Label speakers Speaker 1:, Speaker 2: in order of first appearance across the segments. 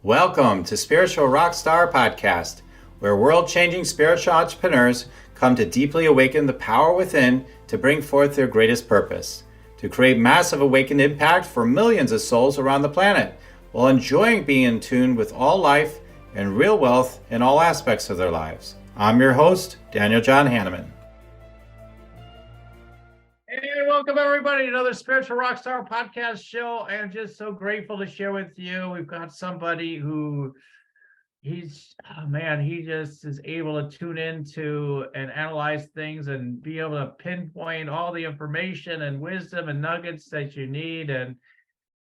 Speaker 1: Welcome to Spiritual Rockstar Podcast, where world-changing spiritual entrepreneurs come to deeply awaken the power within to bring forth their greatest purpose, to create massive awakened impact for millions of souls around the planet, while enjoying being in tune with all life and real wealth in all aspects of their lives. I'm your host, Daniel John Hanneman. Hey, welcome everybody to another Spiritual Rockstar Podcast show. I am just so grateful to share with you. We've got somebody who he just is able to tune into and analyze things and be able to pinpoint all the information and wisdom and nuggets that you need, and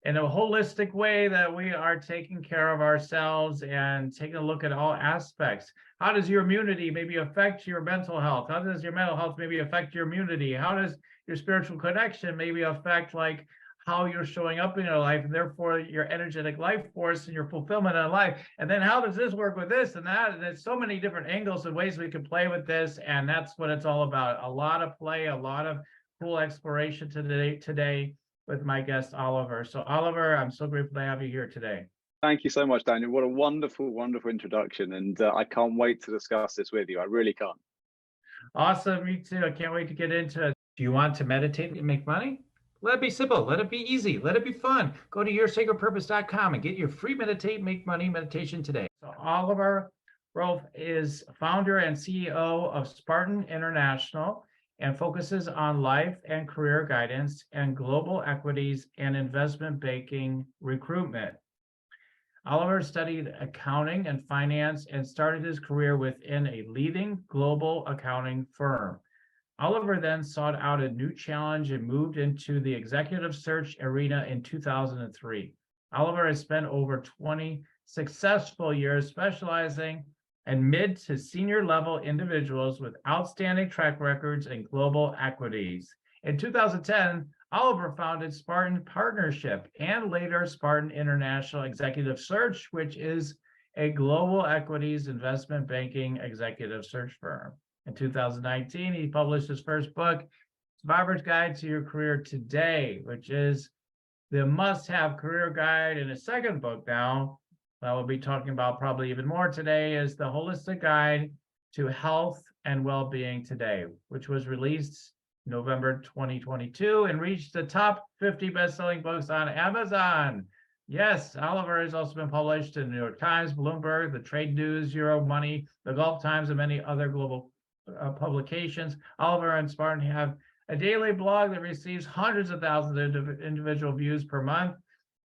Speaker 1: in a holistic way that we are taking care of ourselves and taking a look at all aspects. How does your immunity maybe affect your mental health? How does your mental health maybe affect your immunity? How does your spiritual connection maybe affect like how you're showing up in your life, and therefore your energetic life force and your fulfillment in life? And then how does this work with this and that? And there's so many different angles and ways we can play with this, and that's what it's all about. A lot of play, a lot of cool exploration today with my guest, Oliver. So Oliver, I'm so grateful to have you here today.
Speaker 2: Thank you so much, Daniel. What a wonderful, wonderful introduction. And I can't wait to discuss this with you. I really can't.
Speaker 1: Awesome. Me too. I can't wait to get into it. Do you want to meditate and make money? Let it be simple. Let it be easy. Let it be fun. Go to yoursacredpurpose.com and get your free Meditate, Make Money meditation today. So Oliver Rolfe is founder and CEO of Spartan International and focuses on life and career guidance and global equities and investment banking recruitment. Oliver studied accounting and finance and started his career within a leading global accounting firm. Oliver then sought out a new challenge and moved into the executive search arena in 2003. Oliver has spent over 20 successful years specializing in mid to senior level individuals with outstanding track records in global equities. In 2010, Oliver founded Spartan Partnership and later Spartan International Executive Search, which is a global equities investment banking executive search firm. In 2019, he published his first book, Survivor's Guide to Your Career Today, which is the must-have career guide. And his second book now, that we'll be talking about probably even more today, is the Holistic Guide to Health and Wellbeing Today, which was released November 2022 and reached the top 50 best-selling books on Amazon. Yes, Oliver has also been published in the New York Times, Bloomberg, the Trade News, Euromoney, the Gulf Times, and many other global publications. Oliver and Spartan have a daily blog that receives hundreds of thousands of individual views per month,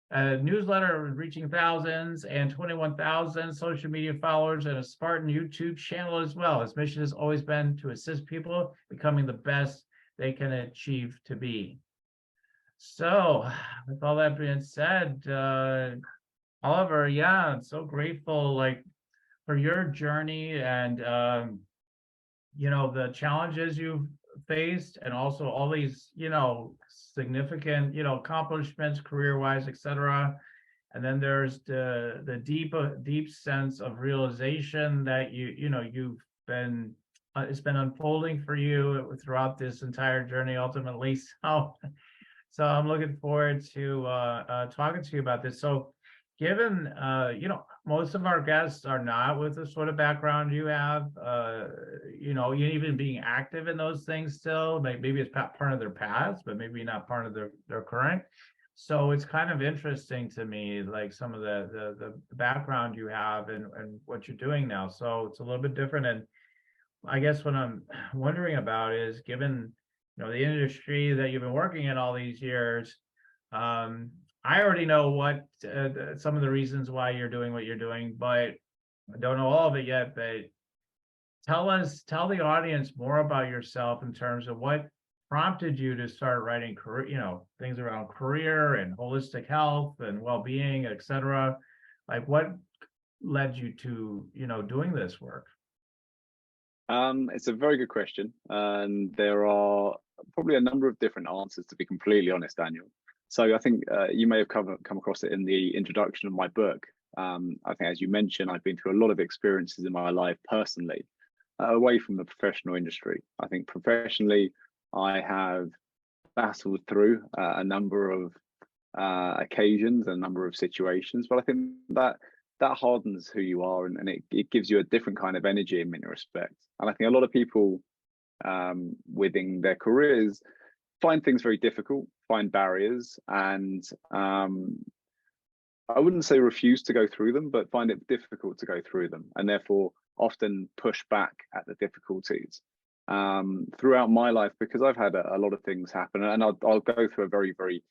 Speaker 1: a newsletter reaching thousands, and 21,000 social media followers, and a Spartan YouTube channel as well. His mission has always been to assist people becoming the best they can achieve to be. So with all that being said, Oliver, yeah, I'm so grateful for your journey and the challenges you've faced, and also all these significant accomplishments career-wise, etc. And then there's the deep sense of realization that you've been it's been unfolding for you throughout this entire journey ultimately. So I'm looking forward to talking to you about this. So given most of our guests are not with the sort of background you have, you even being active in those things still, maybe it's part of their past, but maybe not part of their current. So it's kind of interesting to me, like some of the background you have and what you're doing now. So it's a little bit different. And I guess what I'm wondering about is, given the industry that you've been working in all these years, I already know what some of the reasons why you're doing what you're doing, but I don't know all of it yet. But tell the audience more about yourself in terms of what prompted you to start writing career, things around career and holistic health and well-being, etc. Like what led you to, doing this work?
Speaker 2: It's a very good question, and there are probably a number of different answers, to be completely honest, Daniel. So I think you may have come across it in the introduction of my book. I think, as you mentioned, I've been through a lot of experiences in my life personally, away from the professional industry. I think professionally, I have battled through a number of occasions, a number of situations, but I think that that hardens who you are, and it gives you a different kind of energy in many respects. And I think a lot of people within their careers find things very difficult, find barriers, and I wouldn't say refuse to go through them, but find it difficult to go through them, and therefore often push back at the difficulties throughout my life, because I've had a lot of things happen, and I'll go through a very, very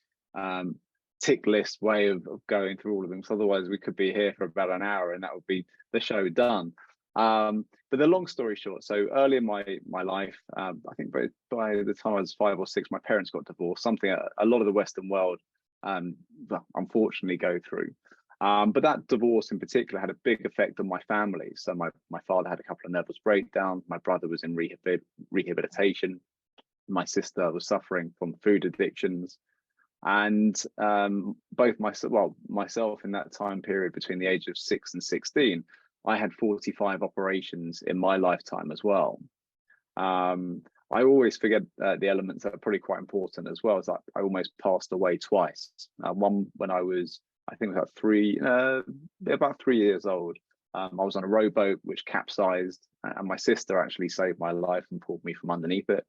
Speaker 2: tick list way of going through all of them, because otherwise we could be here for about an hour and that would be the show done. But the long story short, so early in my life, I think by the time I was 5 or 6, my parents got divorced, something a lot of the Western world unfortunately go through. But that divorce in particular had a big effect on my family. So my father had a couple of nervous breakdowns, my brother was in rehabilitation, my sister was suffering from food addictions, and both myself in that time period between the age of 6 and 16, I had 45 operations in my lifetime as well. I always forget the elements that are probably quite important as well. Is that I almost passed away twice. One when I was, I think, about 3 years old. I was on a rowboat which capsized, and my sister actually saved my life and pulled me from underneath it.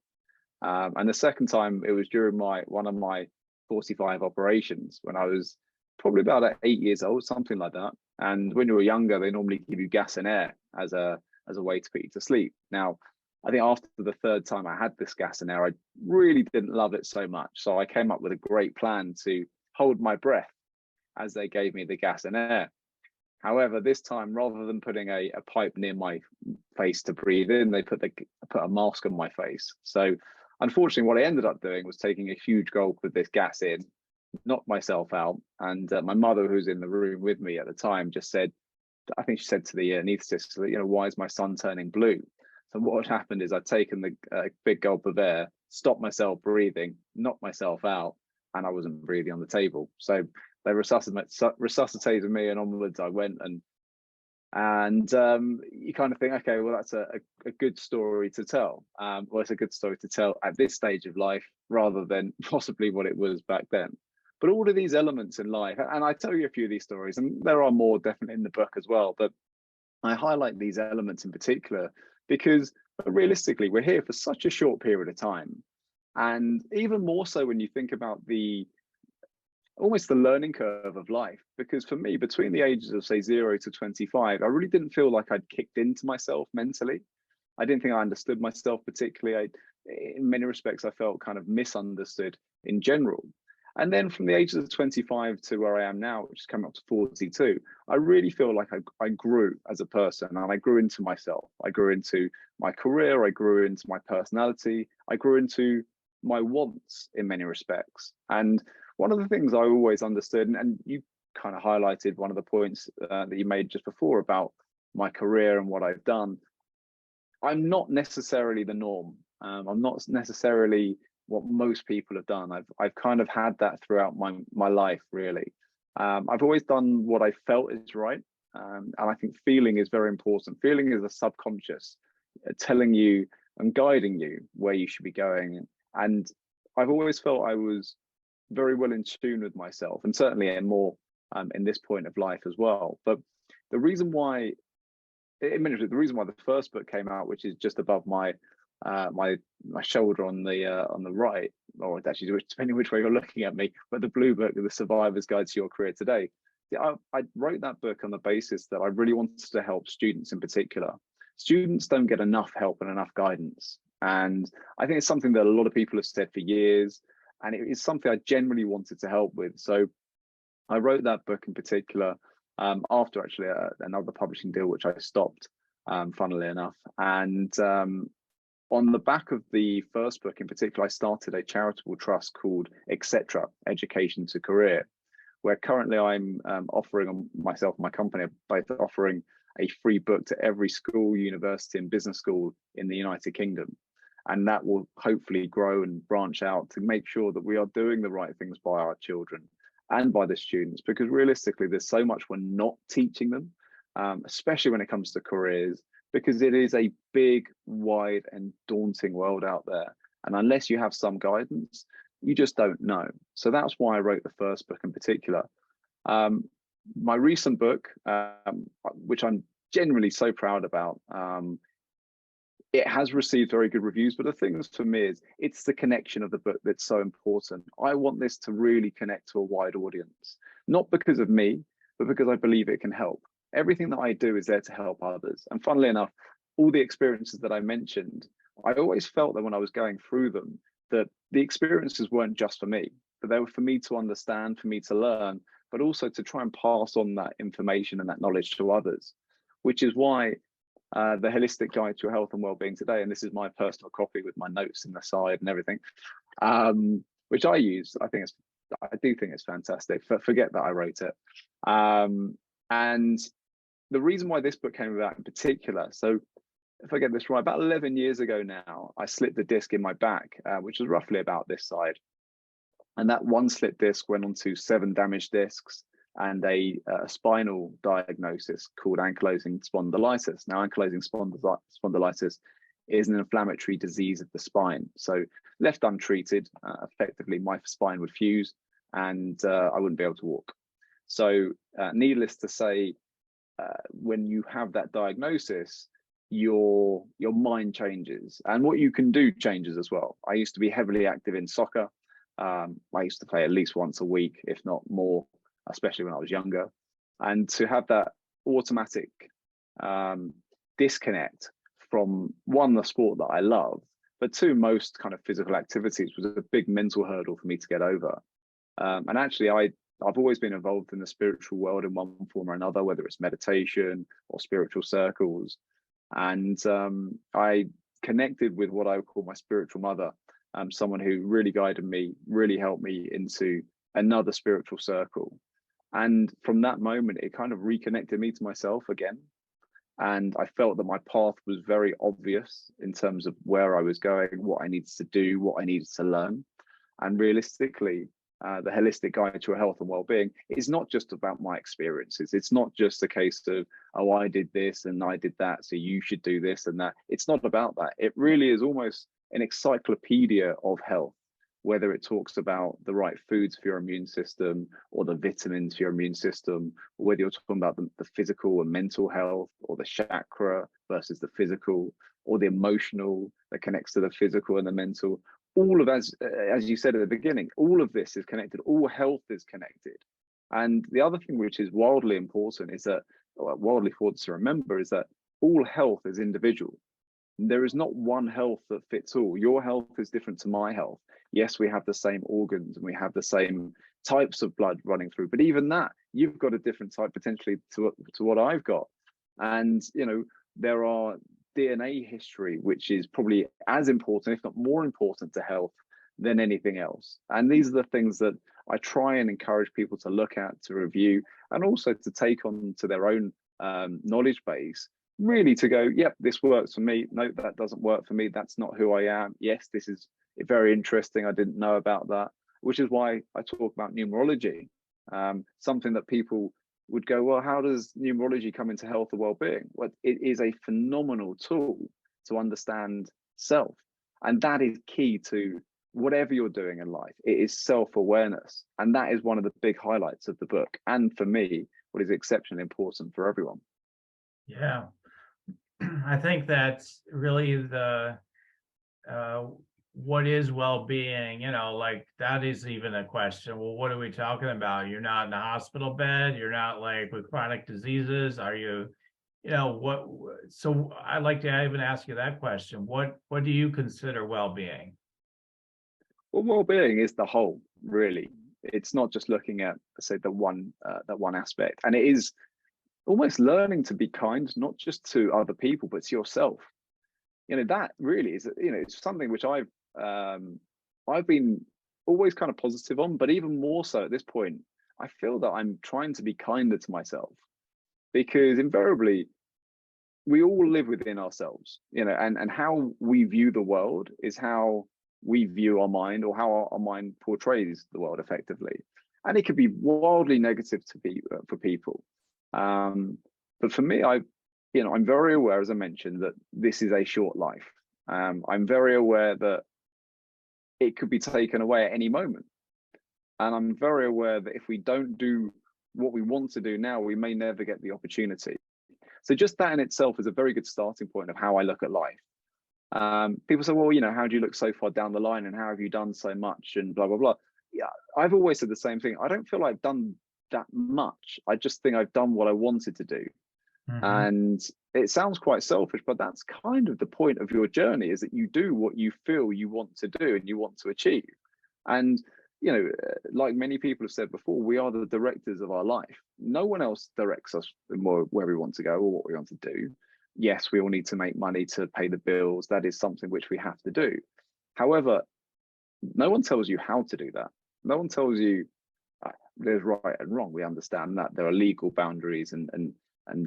Speaker 2: And the second time, it was during one of my 45 operations when I was probably about 8 years old, something like that. And when you were younger, they normally give you gas and air as a way to put you to sleep. Now, I think after the third time I had this gas and air, I really didn't love it so much. So I came up with a great plan to hold my breath as they gave me the gas and air. However, this time, rather than putting a pipe near my face to breathe in, they put a mask on my face. So unfortunately, what I ended up doing was taking a huge gulp of this gas in, knocked myself out. And my mother, who's in the room with me at the time, just said, I think she said to the anaesthetist, why is my son turning blue? So what had happened is I'd taken the big gulp of air, stopped myself breathing, knocked myself out, and I wasn't breathing on the table. So they resuscitated me, and onwards I went. And you kind of think, okay, well, that's a good story to tell. Well, it's a good story to tell at this stage of life rather than possibly what it was back then. But all of these elements in life, and I tell you a few of these stories, and there are more definitely in the book as well, but I highlight these elements in particular because realistically, we're here for such a short period of time. And even more so when you think about almost the learning curve of life, because for me, between the ages of say 0 to 25, I really didn't feel like I'd kicked into myself mentally. I didn't think I understood myself particularly. In many respects, I felt kind of misunderstood in general. And then from the ages of 25 to where I am now, which is coming up to 42, I really feel like I grew as a person, and I grew into myself. I grew into my career, I grew into my personality, I grew into my wants in many respects. And one of the things I always understood, and you kind of highlighted one of the points that you made just before about my career and what I've done, I'm not necessarily the norm. I'm not necessarily what most people have done. I've kind of had that throughout my life, really. I've always done what I felt is right. And I think feeling is very important. Feeling is a subconscious telling you and guiding you where you should be going. And I've always felt I was very well in tune with myself, and certainly in this point of life as well. But the reason why the first book came out, which is just above my shoulder on the right, or actually depending which way you're looking at me, but the blue book, The Survivor's Guide to Your Career Today. I wrote that book on the basis that I really wanted to help students in particular. Students don't get enough help and enough guidance. And I think it's something that a lot of people have said for years, and it is something I generally wanted to help with. So I wrote that book in particular after actually another publishing deal, which I stopped, funnily enough. And on the back of the first book in particular, I started a charitable trust called Etc. Education to Career, where currently I'm offering, myself and my company are both offering a free book to every school, university and business school in the United Kingdom. And that will hopefully grow and branch out to make sure that we are doing the right things by our children and by the students, because realistically, there's so much we're not teaching them, especially when it comes to careers, because it is a big, wide and daunting world out there. And unless you have some guidance, you just don't know. So that's why I wrote the first book in particular. my recent book, which I'm generally so proud about, it has received very good reviews, but the thing for me is it's the connection of the book that's so important. I want this to really connect to a wide audience, not because of me, but because I believe it can help. Everything that I do is there to help others. And funnily enough, all the experiences that I mentioned, I always felt that when I was going through them, that the experiences weren't just for me, but they were for me to understand, for me to learn, but also to try and pass on that information and that knowledge to others, which is why the Holistic Guide to Your Health and Wellbeing today, and this is my personal copy with my notes in the side and everything, which I use. I do think it's fantastic. Forget that I wrote it. And the reason why this book came about in particular, so if I get this right, about 11 years ago now, I slipped a disc in my back, which was roughly about this side. And that one slipped disc went on to 7 damaged discs and a spinal diagnosis called ankylosing spondylitis. Now, ankylosing spondylitis is an inflammatory disease of the spine. So left untreated, effectively my spine would fuse and I wouldn't be able to walk. So needless to say, when you have that diagnosis, your mind changes and what you can do changes as well. I used to be heavily active in soccer. I used to play at least once a week, if not more, especially when I was younger. And to have that automatic disconnect from, one, the sport that I love, but two, most kind of physical activities was a big mental hurdle for me to get over. And actually, I've always been involved in the spiritual world in one form or another, whether it's meditation or spiritual circles. And I connected with what I would call my spiritual mother, someone who really guided me, really helped me into another spiritual circle. And from that moment, it kind of reconnected me to myself again. And I felt that my path was very obvious in terms of where I was going, what I needed to do, what I needed to learn. And realistically, the Holistic Guide to Your Health and Wellbeing is not just about my experiences. It's not just a case of, oh, I did this and I did that, so you should do this and that. It's not about that. It really is almost an encyclopedia of health, whether it talks about the right foods for your immune system or the vitamins for your immune system, or whether you're talking about the physical and mental health, or the chakra versus the physical, or the emotional that connects to the physical and the mental. All of, as you said at the beginning, all of this is connected. All health is connected. And the other thing which is wildly important is that, wildly important to remember, is that all health is individual. There is not one health that fits all. Your health is different to my health. Yes, we have the same organs and we have the same types of blood running through, but even that, you've got a different type potentially to what I've got. And, you know, there are DNA history, which is probably as important, if not more important to health than anything else. And these are the things that I try and encourage people to look at, to review, and also to take on to their own knowledge base, really to go, yep, this works for me. No, that doesn't work for me. That's not who I am. Yes, this is very interesting. I didn't know about that, which is why I talk about numerology, something that people would go, well, how does numerology come into health or well-being? Well, it is a phenomenal tool to understand self. And that is key to whatever you're doing in life. It is self-awareness. And that is one of the big highlights of the book. And for me, what is exceptionally important for everyone.
Speaker 1: Yeah, I think that's really the what is well-being, you know, like that is even a question. Well, what are we talking about? You're not in a hospital bed, you're not like with chronic diseases, are you, you know, what? So I'd like to even ask you that question. What do you consider well-being?
Speaker 2: Well, well-being is the whole, really. It's not just looking at, say, that one aspect. And it is almost learning to be kind, not just to other people, but to yourself. You know, that really is, you know, it's something which I've been always kind of positive on, but even more so at this point, I feel that I'm trying to be kinder to myself, because invariably we all live within ourselves, you know, and how we view the world is how we view our mind, or how our mind portrays the world effectively. And it could be wildly negative for people. But for me, I'm very aware, as I mentioned, that this is a short life. I'm very aware that it could be taken away at any moment. And I'm very aware that if we don't do what we want to do now, we may never get the opportunity. So just that in itself is a very good starting point of how I look at life. People say, well, how do you look so far down the line and how have you done so much and blah, blah, blah. Yeah, I've always said the same thing. I don't feel like I've done that much. I just think I've done what I wanted to do. And it sounds quite selfish, but that's kind of the point of your journey, is that you do what you feel you want to do and you want to achieve. And, like many people have said before, we are the directors of our life. No one else directs us where we want to go or what we want to do. Yes, we all need to make money to pay the bills. That is something which we have to do. However, no one tells you how to do that. No one tells you there's right and wrong. We understand that there are legal boundaries and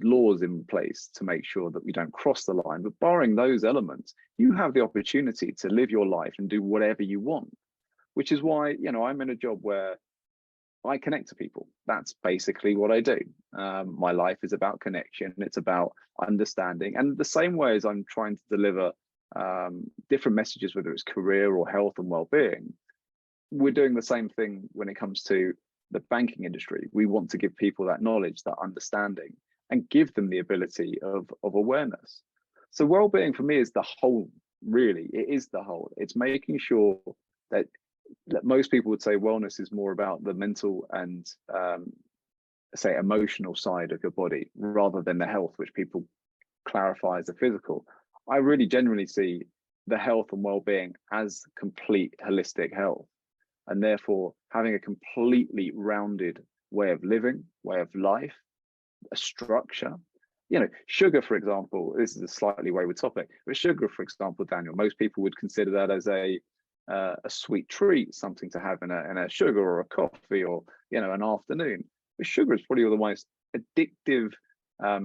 Speaker 2: laws in place to make sure that we don't cross the line. But barring those elements, you have the opportunity to live your life and do whatever you want, which is why, I'm in a job where I connect to people. That's basically what I do. My life is about connection. It's about understanding. And the same way as I'm trying to deliver different messages, whether it's career or health and well-being, we're doing the same thing when it comes to the banking industry. We want to give people that knowledge, that understanding, and give them the ability of awareness. So well-being for me is the whole, really. It is the whole. It's making sure that most people would say wellness is more about the mental and say emotional side of your body rather than the health, which people clarify as the physical. I really generally see the health and well-being as complete holistic health, and therefore having a completely rounded way of living, way of life, a structure. Sugar, for example, this is a slightly wayward topic, but sugar, for example, Daniel, most people would consider that as a sweet treat, something to have in a sugar or a coffee or an afternoon. But sugar is probably one of the most addictive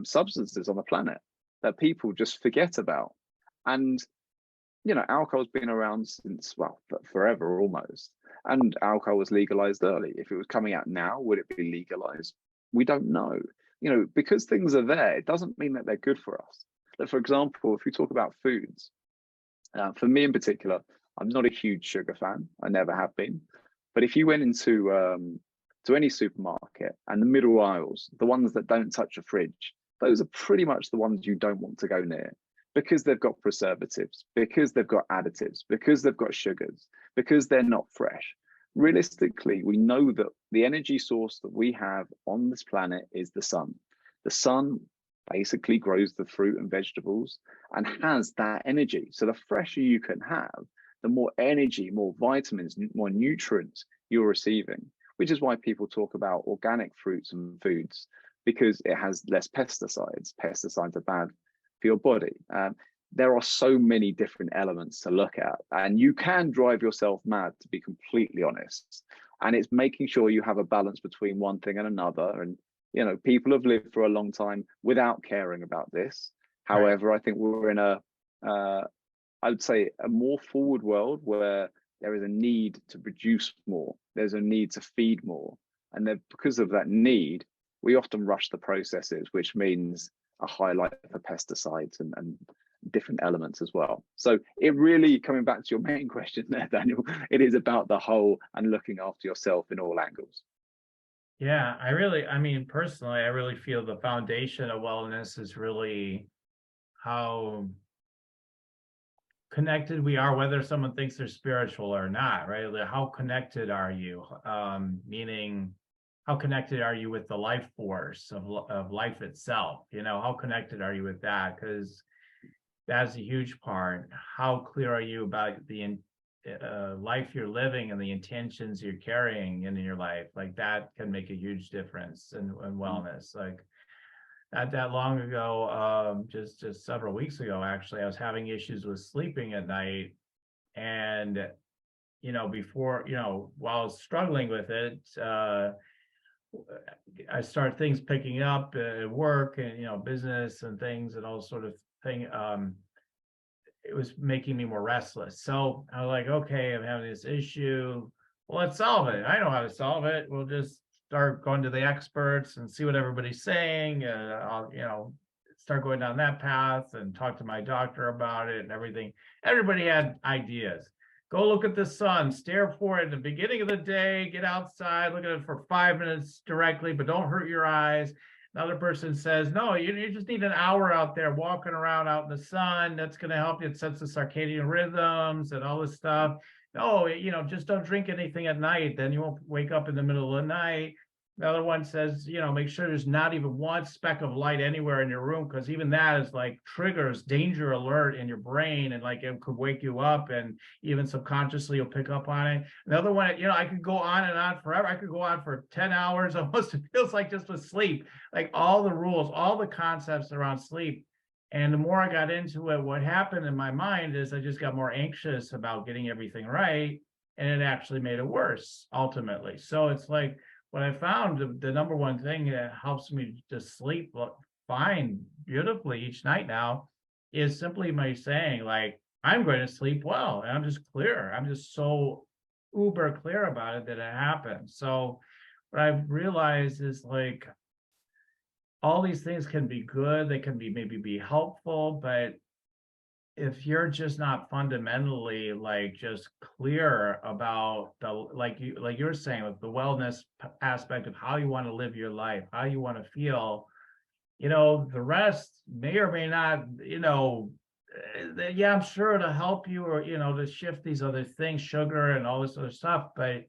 Speaker 2: substances on the planet that people just forget about. And alcohol's been around since, well, forever almost. And alcohol was legalized early. If it was coming out now, would it be legalized? We don't know. Because things are there, it doesn't mean that they're good for us. But for example, if we talk about foods, for me in particular, I'm not a huge sugar fan. I never have been. But if you went into to any supermarket and the middle aisles, the ones that don't touch a fridge, those are pretty much the ones you don't want to go near, because they've got preservatives, because they've got additives, because they've got sugars, because they're not fresh. Realistically, we know that the energy source that we have on this planet is the sun. The sun basically grows the fruit and vegetables and has that energy. So the fresher you can have, the more energy, more vitamins, more nutrients you're receiving, which is why people talk about organic fruits and foods, because it has less pesticides. Pesticides are bad for your body. There are so many different elements to look at, and you can drive yourself mad, to be completely honest. And it's making sure you have a balance between one thing and another. And, people have lived for a long time without caring about this. However, I think we're in I would say a more forward world where there is a need to produce more. There's a need to feed more. And then because of that need, we often rush the processes, which means a highlight for pesticides and different elements as well. So it really, coming back to your main question there, Daniel, it is about the whole and looking after yourself in all angles.
Speaker 1: Yeah, personally, I really feel the foundation of wellness is really how connected we are, whether someone thinks they're spiritual or not, right? How connected are you? Meaning, how connected are you with the life force of life itself? How connected are you with that? Because that's a huge part. How clear are you about the life you're living and the intentions you're carrying in your life? Like that can make a huge difference in wellness. Like not that long ago, just several weeks ago, actually, I was having issues with sleeping at night. And, before, while I was struggling with it, I started things picking up at work and, business and things and all sort of thing. It was making me more restless. So I was like, okay, I'm having this issue. Well, let's solve it. I know how to solve it. We'll just start going to the experts and see what everybody's saying. I'll, start going down that path and talk to my doctor about it and everything. Everybody had ideas. go look at the sun, stare for it at the beginning of the day, get outside, look at it for 5 minutes directly, but don't hurt your eyes. Another person says, no, you just need an hour out there walking around out in the sun. That's going to help you. It sets the circadian rhythms and all this stuff. No, just don't drink anything at night. Then you won't wake up in the middle of the night. Another one says, make sure there's not even one speck of light anywhere in your room, because even that is like triggers danger alert in your brain, and like it could wake you up, and even subconsciously you'll pick up on it. Another one, I could go on and on forever. I could go on for 10 hours almost. It feels like just with sleep, like all the rules, all the concepts around sleep. And the more I got into it, what happened in my mind is I just got more anxious about getting everything right, and it actually made it worse ultimately. So it's like, what I found, the number one thing that helps me to sleep fine, beautifully each night now, is simply my saying, like, I'm going to sleep well. And I'm just clear. I'm just so uber clear about it that it happens. So what I've realized is, like, all these things can be good. They can maybe be helpful, but if you're just not fundamentally like just clear about the, like you're saying, with the wellness aspect of how you want to live your life, how you want to feel, the rest may or may not, yeah, I'm sure it'll help you, or to shift these other things, sugar and all this other stuff, but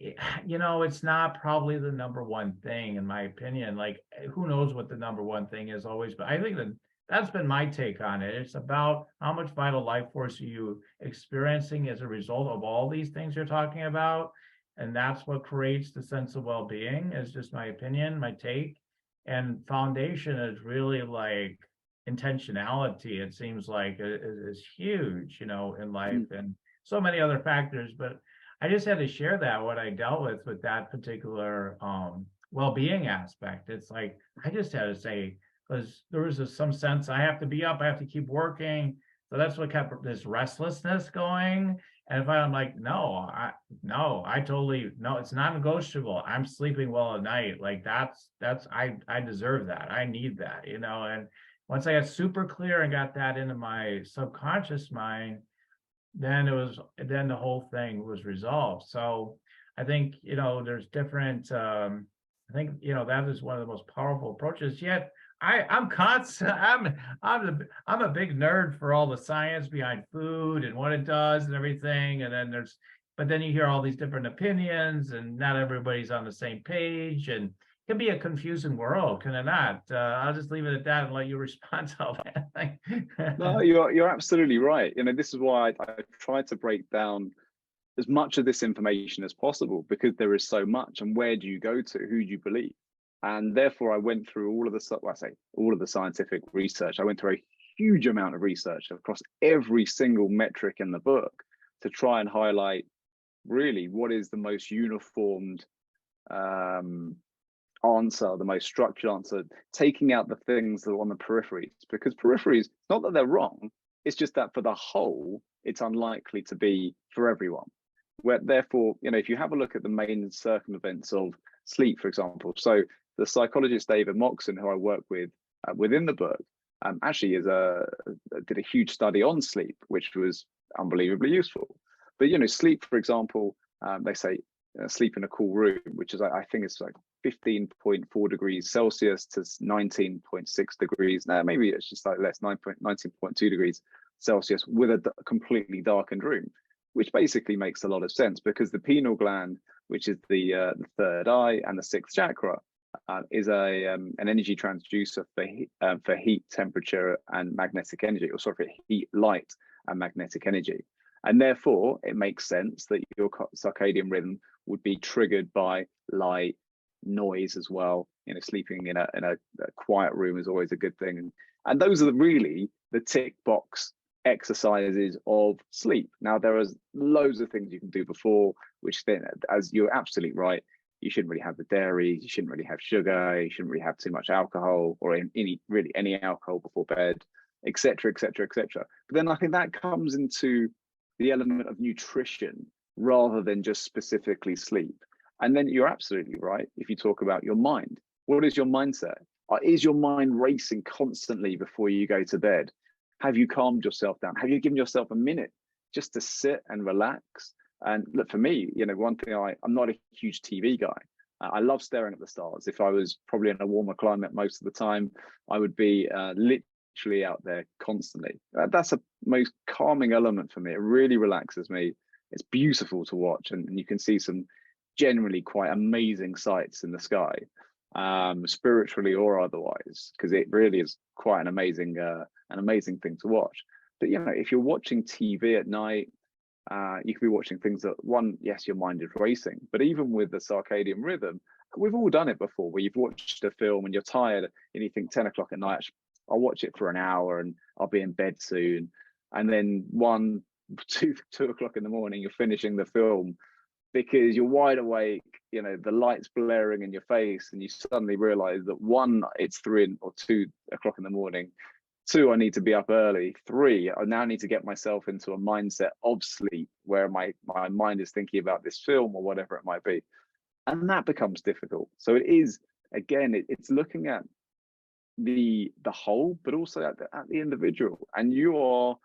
Speaker 1: it's not probably the number one thing, in my opinion. Like, who knows what the number one thing is always, but I think that that's been my take on it. It's about how much vital life force are you experiencing as a result of all these things you're talking about. And that's what creates the sense of well-being, is just my opinion, my take. And foundation is really like intentionality. It seems like is huge, in life, and so many other factors. But I just had to share that, what I dealt with that particular well-being aspect. It's like, I just had to say, because there was some sense I have to be up, I have to keep working. So that's what kept this restlessness going. And if I'm like, no, I totally, no, it's not negotiable. I'm sleeping well at night. Like I deserve that. I need that, and once I got super clear and got that into my subconscious mind, then the whole thing was resolved. So I think, there's different, I think, that is one of the most powerful approaches. Yet I'm constant. I'm a big nerd for all the science behind food and what it does and everything. And then but then you hear all these different opinions, and not everybody's on the same page, and it can be a confusing world, can it not? I'll just leave it at that and let you respond to all that.
Speaker 2: No, you're absolutely right. This is why I try to break down as much of this information as possible, because there is so much. And where do you go to? Who do you believe? And therefore, I went through all of the scientific research. I went through a huge amount of research across every single metric in the book to try and highlight really what is the most uniformed answer, the most structured answer, taking out the things that are on the peripheries, because peripheries, not that they're wrong, it's just that for the whole, it's unlikely to be for everyone. Therefore, if you have a look at the main circumevents of sleep, for example, so the psychologist David Moxon, who I work with within the book, actually did a huge study on sleep, which was unbelievably useful. But sleep, for example, they say sleep in a cool room, which is, I think it's like 15.4 degrees Celsius to 19.6 degrees. Now, maybe it's just like less, 19.2 degrees Celsius with a completely darkened room, which basically makes a lot of sense, because the pineal gland, which is the third eye and the sixth chakra, is an energy transducer for heat, temperature, and magnetic energy, or sorry, for heat, light, and magnetic energy. And therefore, it makes sense that your circadian rhythm would be triggered by light, noise as well. Sleeping in a quiet room is always a good thing. And those are really the tick box exercises of sleep. Now, there is loads of things you can do before, which then, as you're absolutely right, you shouldn't really have the dairy, you shouldn't really have sugar, you shouldn't really have too much alcohol, or any alcohol before bed, etc., etc., etc. But then I think that comes into the element of nutrition rather than just specifically sleep. And then you're absolutely right if you talk about your mind. What is your mindset? Is your mind racing constantly before you go to bed? Have you calmed yourself down? Have you given yourself a minute just to sit and relax. And look, for me, one thing, I'm not a huge TV guy. I love staring at the stars. If I was probably in a warmer climate most of the time, I would be literally out there constantly. That's a most calming element for me. It really relaxes me. It's beautiful to watch, and you can see some generally quite amazing sights in the sky, spiritually or otherwise, because it really is quite an amazing thing to watch. But if you're watching TV at night, you could be watching things that, yes, your mind is racing, but even with the circadian rhythm, we've all done it before, where you've watched a film and you're tired and you think 10 o'clock at night, I'll watch it for an hour and I'll be in bed soon. And then 2 o'clock in the morning, you're finishing the film because you're wide awake, the light's blaring in your face, and you suddenly realize that 1, it's 3 or 2 o'clock in the morning. 2, I need to be up early. 3, I now need to get myself into a mindset of sleep where my mind is thinking about this film or whatever it might be. And that becomes difficult. So it is, again, it's looking at the whole, but also at the individual. And you are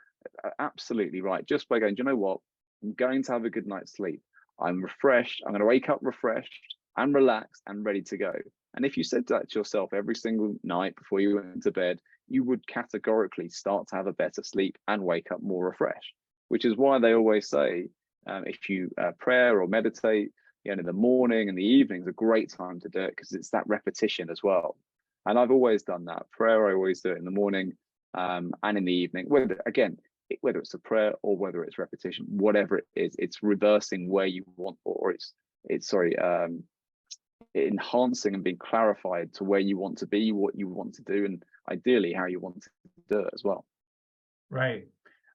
Speaker 2: absolutely right. Just by going, do you know what? I'm going to have a good night's sleep. I'm refreshed. I'm going to wake up refreshed and relaxed and ready to go. And if you said that to yourself every single night before you went to bed, you would categorically start to have a better sleep and wake up more refreshed, which is why they always say, if you pray or meditate, in the morning and the evening is a great time to do it, because it's that repetition as well. And I've always done that. Prayer, I always do it in the morning and in the evening, whether it's a prayer or whether it's repetition, whatever it is, it's reversing where you want, or it's enhancing and being clarified to where you want to be, what you want to do, and ideally how you want to do it as well.
Speaker 1: Right.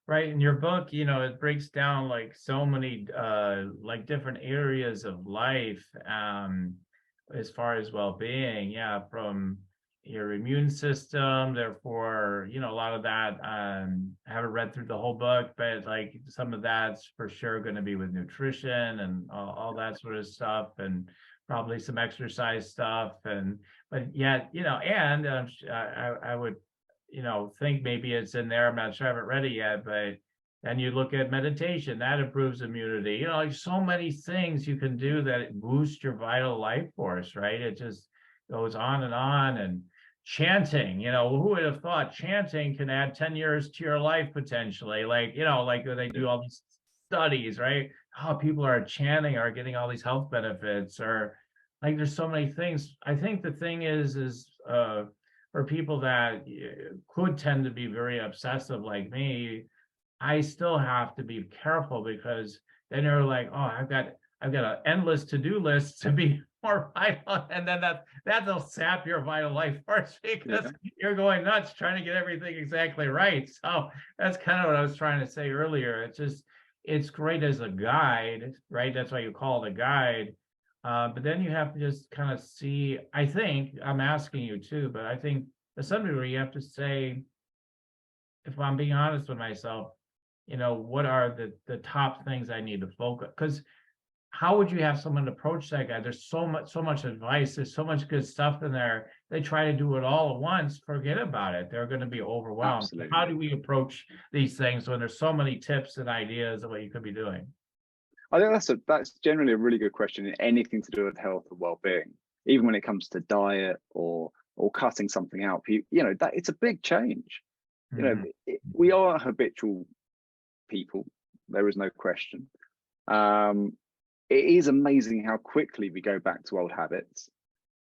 Speaker 1: In your book, it breaks down like so many different areas of life as far as well-being. Yeah, from your immune system. Therefore, a lot of that, I haven't read through the whole book, but like some of that's for sure going to be with nutrition and all that sort of stuff, and probably some exercise stuff. But yet, and I would, think maybe it's in there. I'm not sure, I haven't read it yet, but then you look at meditation, that improves immunity. Like so many things you can do that boost your vital life force, right? It just goes on. And chanting, who would have thought chanting can add 10 years to your life potentially? Like they do all these studies, right? How people are chanting are getting all these health benefits, or like there's so many things. I think the thing is for people that could tend to be very obsessive like me, I still have to be careful, because then you're like, oh, I've got an endless to-do list to be more vital, and then that'll sap your vital life force, because you're going nuts trying to get everything exactly right. So that's kind of what I was trying to say earlier. It's great as a guide, right? That's why you call it a guide. But then you have to just kind of see, I think, I'm asking you too, but I think to some degree you have to say, if I'm being honest with myself, what are the top things I need to focus? Because how would you have someone approach that guy? There's so much advice. There's so much good stuff in there. They try to do it all at once. Forget about it. They're going to be overwhelmed.
Speaker 2: Absolutely.
Speaker 1: How do we approach these things when there's so many tips and ideas of what you could be doing?
Speaker 2: I think that's generally a really good question in anything to do with health and well-being, even when it comes to diet or cutting something out. That it's a big change. We are habitual people. There is no question. It is amazing how quickly we go back to old habits.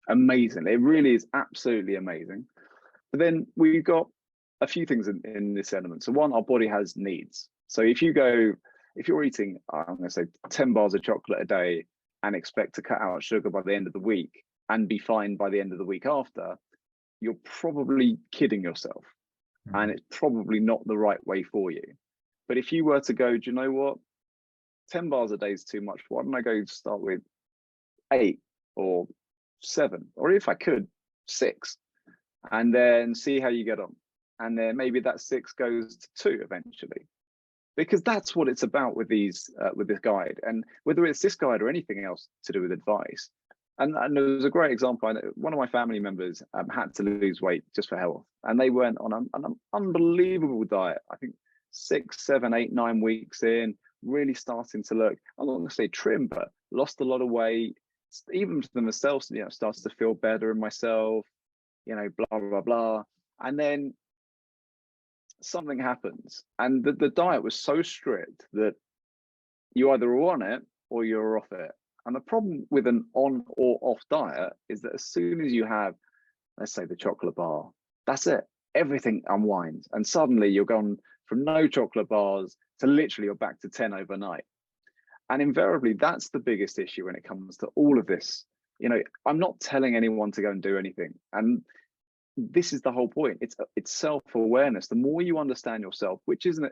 Speaker 2: Amazing. It really is absolutely amazing. But then we've got a few things in this element. So one, our body has needs. So if you're eating, I'm going to say 10 bars of chocolate a day and expect to cut out sugar by the end of the week and be fine by the end of the week after, you're probably kidding yourself. And it's probably not the right way for you. But if you were to go, do you know what? 10 bars a day is too much. Why don't I go start with 8 or 7, or if I could, 6, and then see how you get on. And then maybe that 6 goes to 2 eventually, because that's what it's about with this guide. And whether it's this guide or anything else to do with advice. And there was a great example. I know one of my family members had to lose weight just for health, and they went on an unbelievable diet. I think 6, 7, 8, 9 weeks in, really starting to look, I'm not going to say trim, but lost a lot of weight, even to myself, you know, started to feel better in myself, you know, blah, blah, blah. And then something happens. And the diet was so strict that you either were on it or you're off it. And the problem with an on or off diet is that as soon as you have, let's say, the chocolate bar, that's it. Everything unwinds. And suddenly you're gone from no chocolate bars to literally you're back to 10 overnight. And invariably, that's the biggest issue when it comes to all of this. You know, I'm not telling anyone to go and do anything. And this is the whole point. It's self-awareness. The more you understand yourself, which isn't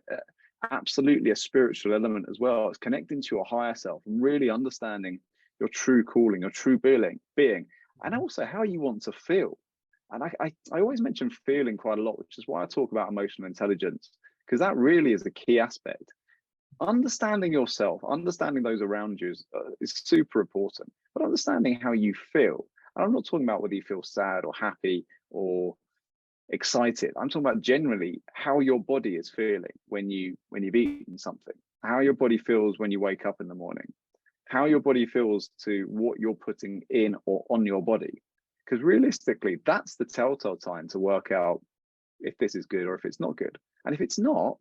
Speaker 2: absolutely a spiritual element as well, it's connecting to your higher self and really understanding your true calling, your true being, and also how you want to feel. And I always mention feeling quite a lot, which is why I talk about emotional intelligence, because that really is a key aspect. Understanding yourself, understanding those around you is super important, but understanding how you feel. And I'm not talking about whether you feel sad or happy or excited. I'm talking about generally how your body is feeling when you've eaten something, how your body feels when you wake up in the morning, how your body feels to what you're putting in or on your body. Because realistically, that's the telltale time to work out if this is good or if it's not good. And if it's not,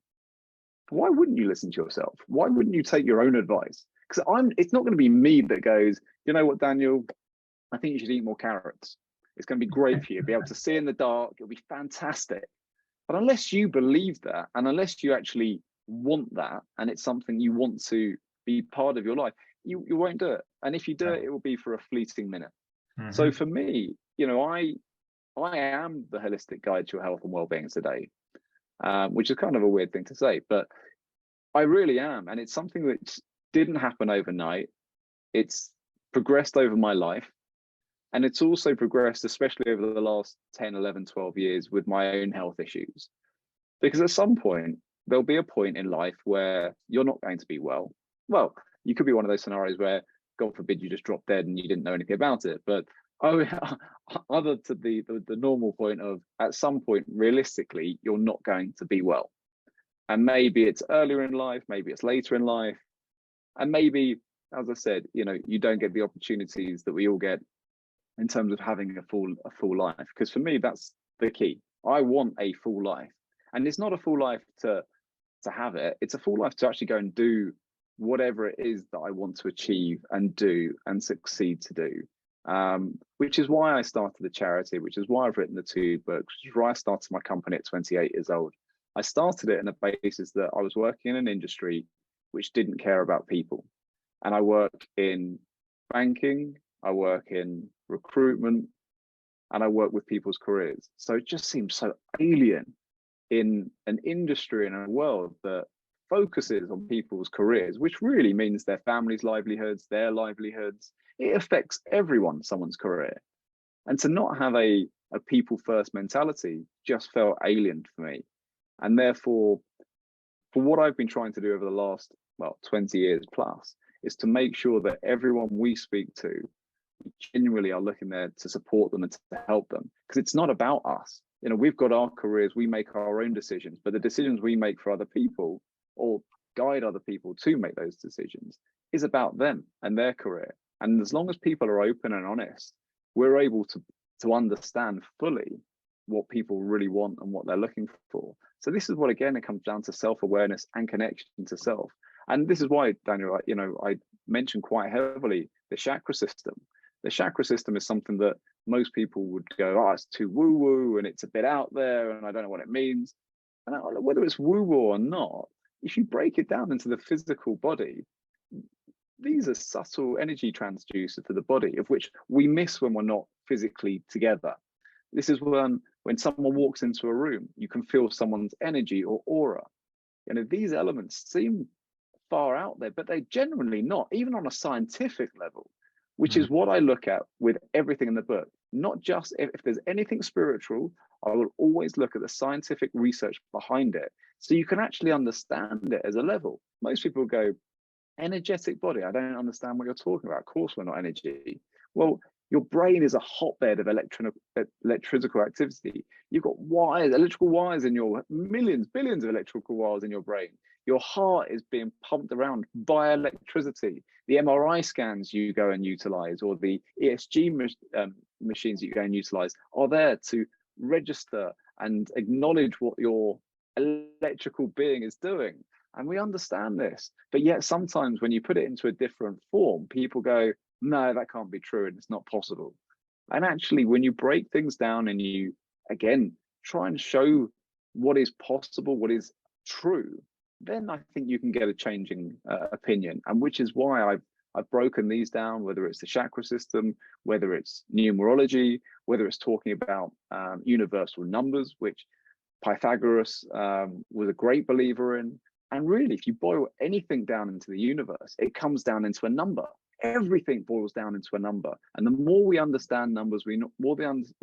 Speaker 2: why wouldn't you listen to yourself? Why wouldn't you take your own advice? Because it's not going to be me that goes, you know what, Daniel, I think you should eat more carrots. It's going to be great for you. Be able to see in the dark. It'll be fantastic. But unless you believe that, and unless you actually want that, and it's something you want to be part of your life, you won't do it. And if you do it, it will be for a fleeting minute. Mm-hmm. So for me, you know, I am the holistic guide to your health and well-being today, which is kind of a weird thing to say, but I really am. And it's something that didn't happen overnight. It's progressed over my life. And it's also progressed, especially over the last 10, 11, 12 years with my own health issues. Because at some point, there'll be a point in life where you're not going to be well. Well, you could be one of those scenarios where, God forbid, you just dropped dead and you didn't know anything about it. But other to the normal point of, at some point, realistically, you're not going to be well. And maybe it's earlier in life, maybe it's later in life. And maybe, as I said, you know, you don't get the opportunities that we all get in terms of having a full life. Because for me, that's the key. I want a full life. And it's not a full life to have it. It's a full life to actually go and do whatever it is that I want to achieve and do and succeed to do. Which is why I started the charity, which is why I've written the 2 books, which is why I started my company at 28 years old. I started it on a basis that I was working in an industry which didn't care about people. And I work in banking, I work in recruitment, and I work with people's careers. So it just seems so alien in an industry and a world that focuses on people's careers, which really means their families' livelihoods, their livelihoods. It affects everyone, someone's career. And to not have a people first mentality just felt alien for me. And therefore, for what I've been trying to do over the last, 20 years plus, is to make sure that everyone we speak to, we genuinely are looking there to support them and to help them. Because it's not about us. You know, we've got our careers, we make our own decisions, but the decisions we make for other people or guide other people to make those decisions is about them and their career. And as long as people are open and honest, we're able to understand fully what people really want and what they're looking for. So this is what, again, it comes down to self-awareness and connection to self. And this is why, Daniel, you know, I mentioned quite heavily the chakra system. The chakra system is something that most people would go, oh, it's too woo-woo and it's a bit out there and I don't know what it means. And whether it's woo-woo or not, if you break it down into the physical body, these are subtle energy transducers to the body, of which we miss when we're not physically together. This is when someone walks into a room, you can feel someone's energy or aura. You know, these elements seem far out there, but they're generally not, even on a scientific level, which is what I look at with everything in the book. Not just if there's anything spiritual, I will always look at the scientific research behind it, so you can actually understand it as a level. Most people go, energetic body, I don't understand what you're talking about. Of course we're not energy. Well, Your brain is a hotbed of electrical activity. You've got wires, electrical wires in your millions, billions of electrical wires in your brain. Your heart is being pumped around by electricity. The MRI scans you go and utilize, or the ESG machines that you go and utilize, are there to register and acknowledge what your electrical being is doing. And we understand this, but yet sometimes when you put it into a different form, people go, no, that can't be true and it's not possible. And actually, when you break things down and you, again, try and show what is possible, what is true, then I think you can get a changing opinion. And which is why I've broken these down, whether it's the chakra system, whether it's numerology, whether it's talking about universal numbers, which Pythagoras was a great believer in. And really, if you boil anything down into the universe, it comes down into a number. Everything boils down into a number. And the more we understand numbers, we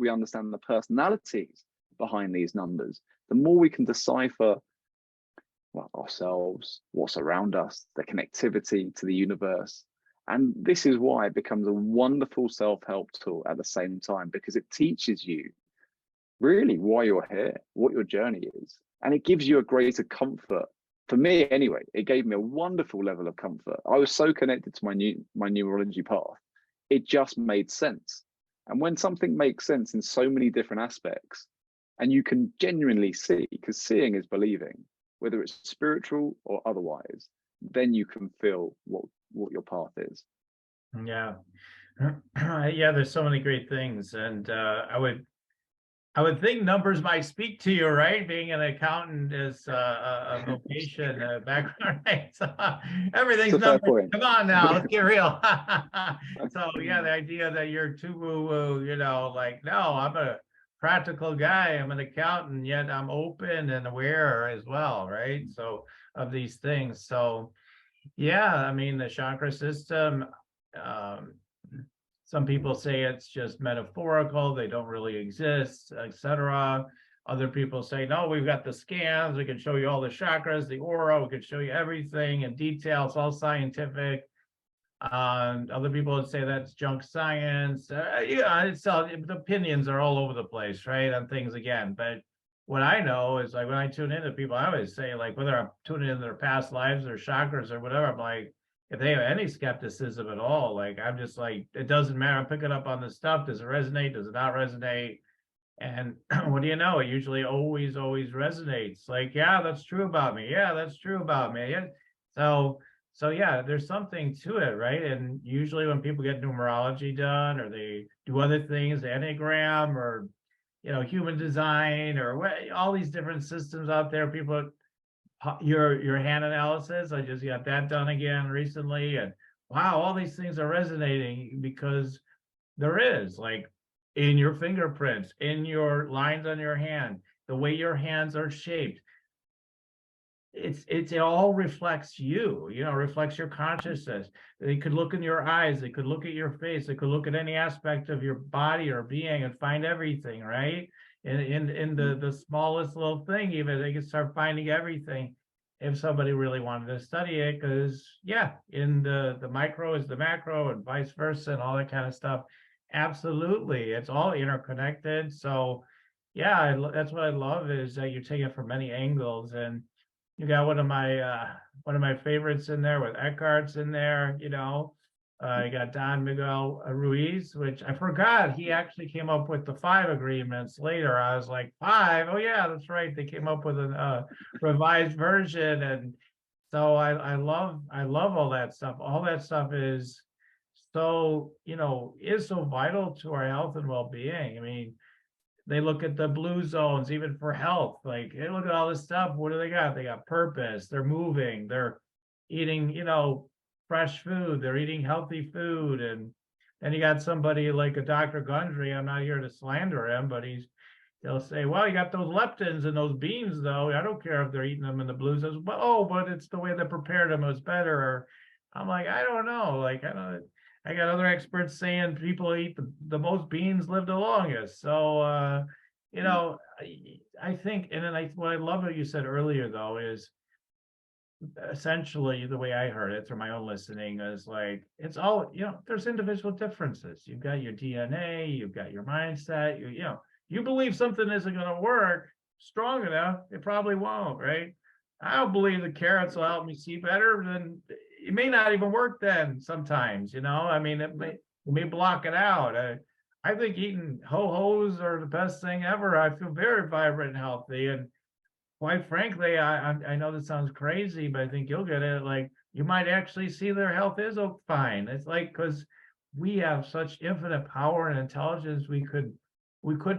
Speaker 2: understand the personalities behind these numbers, the more we can decipher ourselves, what's around us, the connectivity to the universe. And this is why it becomes a wonderful self-help tool at the same time, because it teaches you really why you're here, what your journey is. And it gives you a greater comfort. For me, anyway, it gave me a wonderful level of comfort. I was so connected to my numerology path. It just made sense. And when something makes sense in so many different aspects, and you can genuinely see, because seeing is believing, whether it's spiritual or otherwise, then you can feel what your path is.
Speaker 1: Yeah. Yeah, there's so many great things. And I would think numbers might speak to you, right? Being an accountant is a vocation, background, right? So everything's numbers. Come on now, let's get real. So yeah, the idea that you're too woo-woo, like, no, I'm a practical guy. I'm an accountant, yet I'm open and aware as well, right? So of these things. So yeah, I mean, the chakra system, some people say it's just metaphorical, they don't really exist, etc. Other people say, no, we've got the scans, we can show you all the chakras, the aura, we can show you everything in detail, it's all scientific. Other people would say that's junk science. The opinions are all over the place, right, on things again. But what I know is, like, when I tune into people, I always say, like, whether I'm tuning in their past lives or chakras or whatever, I'm like, if they have any skepticism at all, like, I'm just like, it doesn't matter. I'm picking up on this stuff. Does it resonate? Does it not resonate? And what do you know? It usually always resonates. Like, yeah, that's true about me. Yeah, that's true about me. Yeah. So yeah, there's something to it, right? And usually when people get numerology done, or they do other things, the Enneagram, or human design, or all these different systems out there, people, your hand analysis, I just got that done again recently, and wow, all these things are resonating, because there is, like, in your fingerprints, in your lines on your hand, the way your hands are shaped, it all reflects you, reflects your consciousness. They could look in your eyes, they could look at your face, they could look at any aspect of your body or being and find everything, right? In the smallest little thing, even they could start finding everything if somebody really wanted to study it. Because yeah, in the micro is the macro, and vice versa, and all that kind of stuff. Absolutely, it's all interconnected. So yeah, that's what I love, is that you take it from many angles. And you got one of my favorites in there, with Eckhart's in there. You got Don Miguel Ruiz, which I forgot he actually came up with the 5 agreements later. I was like, 5? Oh yeah, that's right. They came up with a revised version. And so I love all that stuff. All that stuff is so vital to our health and well-being. I mean, they look at the blue zones even for health. Like, hey, look at all this stuff. What do they got? They got purpose. They're moving. They're eating, fresh food. They're eating healthy food. And then you got somebody like a Dr. Gundry. I'm not here to slander him, but they'll say, well, you got those leptins in those beans, though. I don't care if they're eating them in the blue zones. But but it's the way they prepared them was better. Or I'm like, I don't know. Like, I got other experts saying people eat the most beans live the longest. So, I think, and then what I love what you said earlier, though, is essentially the way I heard it through my own listening is like, it's all, there's individual differences. You've got your DNA, you've got your mindset, you believe something isn't going to work strong enough, it probably won't, right? I don't believe the carrots will help me see better, then it may not even work then sometimes, I mean, it may block it out. I think eating ho-hos are the best thing ever. I feel very vibrant and healthy. And quite frankly, I know this sounds crazy, but I think you'll get it. Like, you might actually see their health is fine. It's like, because we have such infinite power and intelligence, we could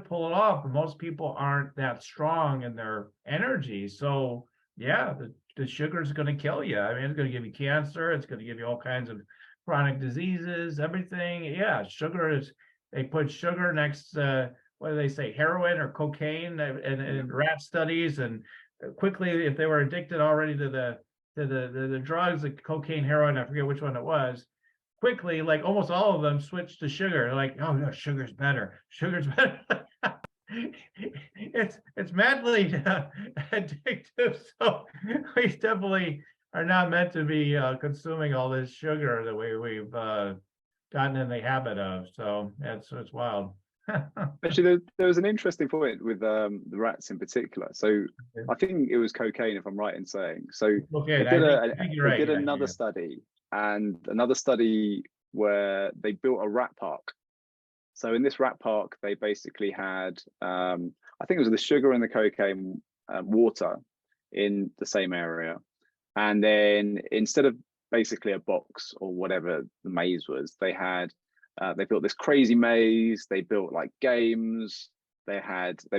Speaker 1: pull it off, but most people aren't that strong in their energy. So yeah, the sugar is going to kill you. I mean, it's going to give you cancer. It's going to give you all kinds of chronic diseases, everything. Yeah, they put sugar next, what do they say, heroin or cocaine in rat studies. And quickly, if they were addicted already to the drugs, the cocaine, heroin, I forget which one it was, quickly, like almost all of them switched to sugar. They're like, oh no, sugar's better. Sugar's better. It's madly addictive. So we definitely are not meant to be consuming all this sugar the way we've gotten in the habit of. So it's wild.
Speaker 2: Actually, there was an interesting point with the rats in particular. So I think it was cocaine, if I'm right in saying. So
Speaker 1: Okay, I think you're
Speaker 2: they
Speaker 1: right.
Speaker 2: did
Speaker 1: Yeah,
Speaker 2: another study, and another study where they built a rat park. So in this rat park, they basically had, I think it was the sugar and the cocaine water in the same area. And then instead of basically a box or whatever the maze was, they built this crazy maze. They built like games. They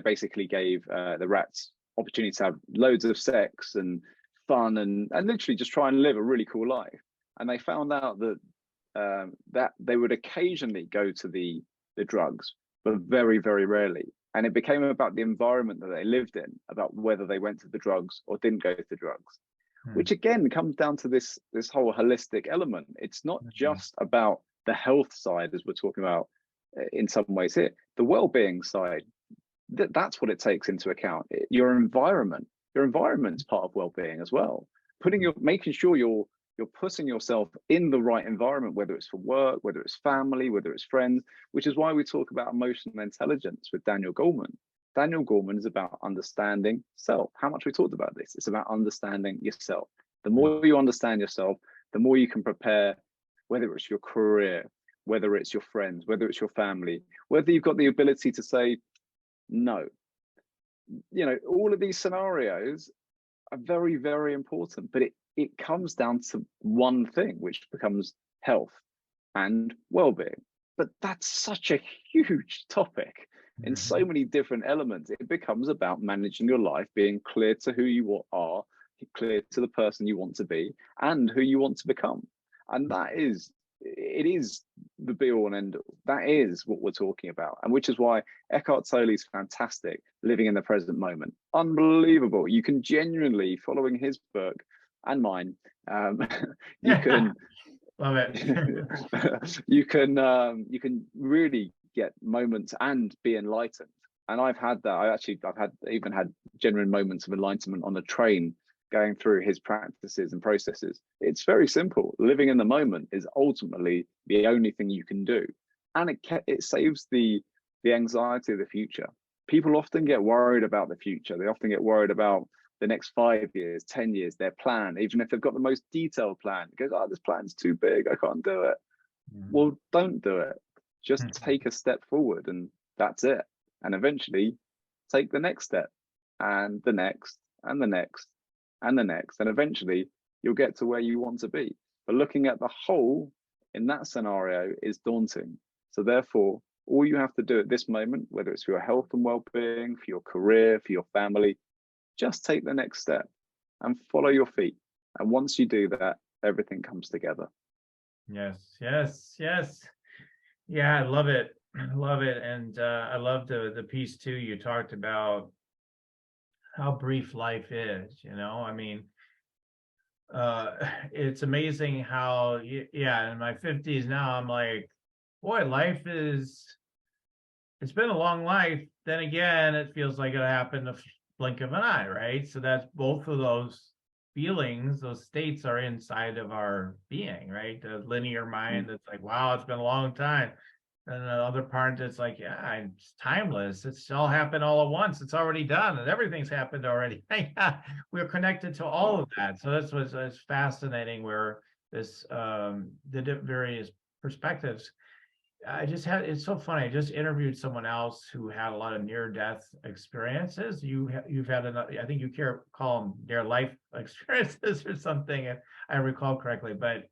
Speaker 2: basically gave the rats opportunity to have loads of sex and fun and literally just try and live a really cool life. And they found out that that they would occasionally go to the drugs, but very, very rarely. And it became about the environment that they lived in, about whether they went to the drugs or didn't go to the drugs, which again comes down to this whole holistic element. It's not just about the health side, as we're talking about in some ways here, the well-being side. That's what it takes into account. Your environment's part of well-being as well. Making sure you're putting yourself in the right environment, whether it's for work, whether it's family, whether it's friends, which is why we talk about emotional intelligence with Daniel Goleman. Daniel Goleman is about understanding self. How much we talked about this. It's about understanding yourself. The more you understand yourself, the more you can prepare, whether it's your career, whether it's your friends, whether it's your family, whether you've got the ability to say no. All of these scenarios are very, very important, but it comes down to one thing, which becomes health and well-being. But that's such a huge topic in so many different elements. It becomes about managing your life, being clear to who you are, clear to the person you want to be, and who you want to become. And it is the be-all and end-all. That is what we're talking about, and which is why Eckhart Tolle's fantastic, Living in the Present Moment. Unbelievable. You can genuinely, following his book and mine, you can
Speaker 1: love it.
Speaker 2: you can really get moments and be enlightened. And I've had that. I've even had genuine moments of enlightenment on the train going through his practices and processes. It's very simple. Living in the moment is ultimately the only thing you can do, and it saves the anxiety of the future. People often get worried about the future. They often get worried about the next 5 years, 10 years, their plan, even if they've got the most detailed plan. It goes, oh, this plan's too big, I can't do it. Well, don't do it. Just take a step forward, and that's it. And eventually take the next step, and the next, and the next, and the next, and eventually you'll get to where you want to be. But looking at the whole in that scenario is daunting. So therefore, all you have to do at this moment, whether it's for your health and well-being, for your career, for your family, just take the next step and follow your feet. And once you do that, everything comes together.
Speaker 1: Yes. Yeah, I love it. And I love the piece too. You talked about how brief life is, I mean, it's amazing how, in my 50s now, I'm like, boy, it's been a long life. Then again, it feels like it happened a blink of an eye, right? So that's both of those feelings, those states are inside of our being, right? The linear mind that's like, wow, it's been a long time. And the other part that's like, yeah, it's timeless. It's all happened all at once. It's already done, and everything's happened already. Yeah, we're connected to all of that. So that's what's fascinating, where this the various perspectives. It's so funny. I just interviewed someone else who had a lot of near-death experiences. You've had another, I think you call them near life experiences or something, if I recall correctly. But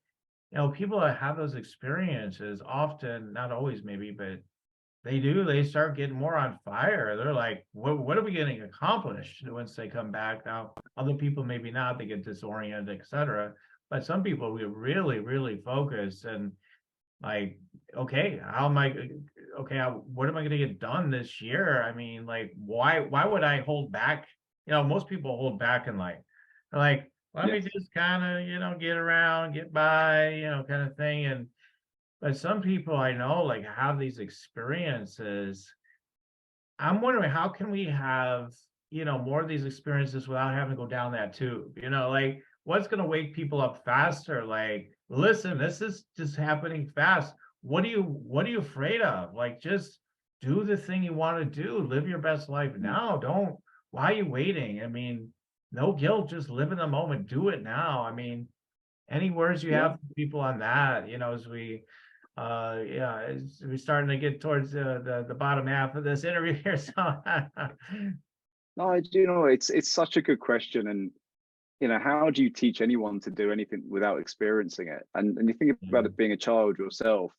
Speaker 1: people that have those experiences often, not always maybe, but they start getting more on fire. They're like, what are we getting accomplished once they come back? Now, other people maybe not, they get disoriented, etc. But some people we really, really focus and like, okay, what am I going to get done this year? I mean, like, why would I hold back? Most people hold back in life. They're like, let me
Speaker 2: Yes.
Speaker 1: just kind of, get around, get by, kind of thing. But some people I know like have these experiences. I'm wondering, how can we have, more of these experiences without having to go down that tube? Like, what's going to wake people up faster? Like, listen, this is just happening fast. What are you afraid of? Like, just do the thing you want to do. Live your best life now. Don't, why are you waiting? I mean, no guilt, just live in the moment. Do it now. I mean, any words you
Speaker 2: Yeah.
Speaker 1: have for people on that, as we're starting to get towards the bottom half of this interview here. So
Speaker 2: No, I do know it's such a good question, and how do you teach anyone to do anything without experiencing it? And you think about it being a child yourself,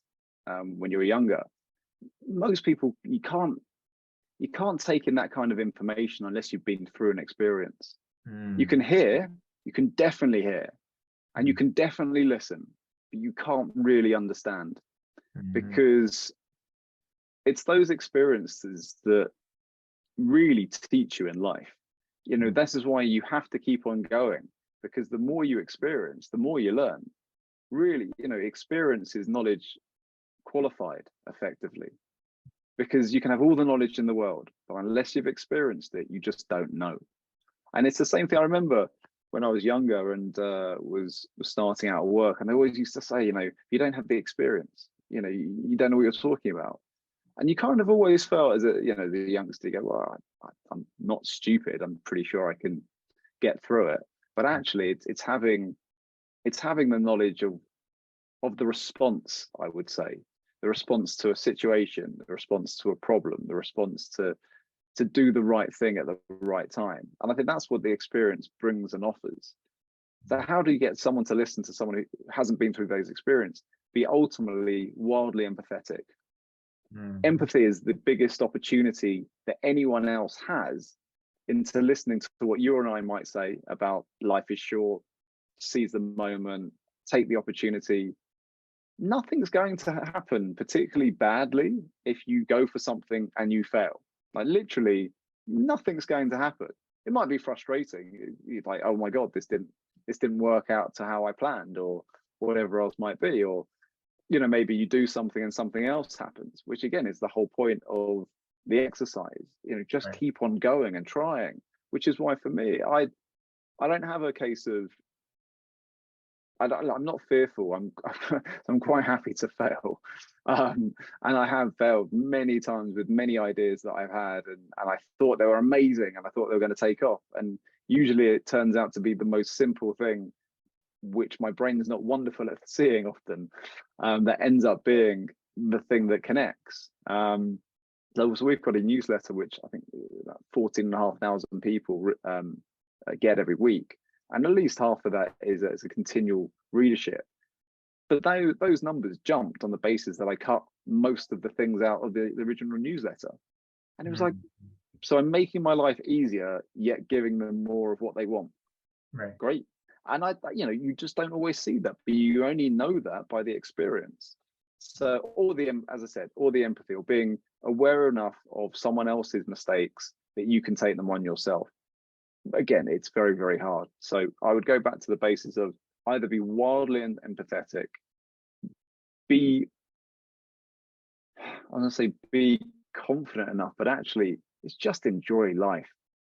Speaker 2: when you were younger, most people you can't take in that kind of information unless you've been through an experience. You can hear, you can definitely hear, and you can definitely listen, but you can't really understand, because it's those experiences that really teach you in life. This is why you have to keep on going, because the more you experience, the more you learn. Really, experience is knowledge qualified effectively, because you can have all the knowledge in the world, but unless you've experienced it, you just don't know. And it's the same thing. I remember when I was younger and was starting out at work, and they always used to say, if you don't have the experience, you don't know what you're talking about. And you kind of always felt as the youngster, you go, well, I'm not stupid. I'm pretty sure I can get through it. But actually, it's having the knowledge of the response, I would say, the response to a situation, the response to a problem, the response to do the right thing at the right time. And I think that's what the experience brings and offers. So how do you get someone to listen to someone who hasn't been through those experiences? Be ultimately wildly empathetic. Empathy is the biggest opportunity that anyone else has into listening to what you and I might say about life is short, seize the moment, take the opportunity. Nothing's going to happen particularly badly if you go for something and you fail. Like, literally, nothing's going to happen. It might be frustrating. You're like, oh my God, this didn't work out to how I planned, or whatever else might be, or maybe you do something and something else happens, which again is the whole point of the exercise. Just
Speaker 1: right.
Speaker 2: keep on going and trying, which is why for me, I don't have a case of, I'm not fearful. I'm quite happy to fail, and I have failed many times with many ideas that I've had, and I thought they were amazing, and I thought they were going to take off, and usually it turns out to be the most simple thing, which my brain is not wonderful at seeing often, that ends up being the thing that connects. So we've got a newsletter which I think about 14,500 people get every week, and at least half of that is a continual readership. But those numbers jumped on the basis that I cut most of the things out of the original newsletter, and it was like, so I'm making my life easier, yet giving them more of what they want.
Speaker 1: Right.
Speaker 2: Great. And you just don't always see that, but you only know that by the experience. So as I said, all the empathy, or being aware enough of someone else's mistakes that you can take them on yourself. Again, it's very, very hard. So I would go back to the basis of either be wildly empathetic, be confident enough, but actually it's just enjoy life.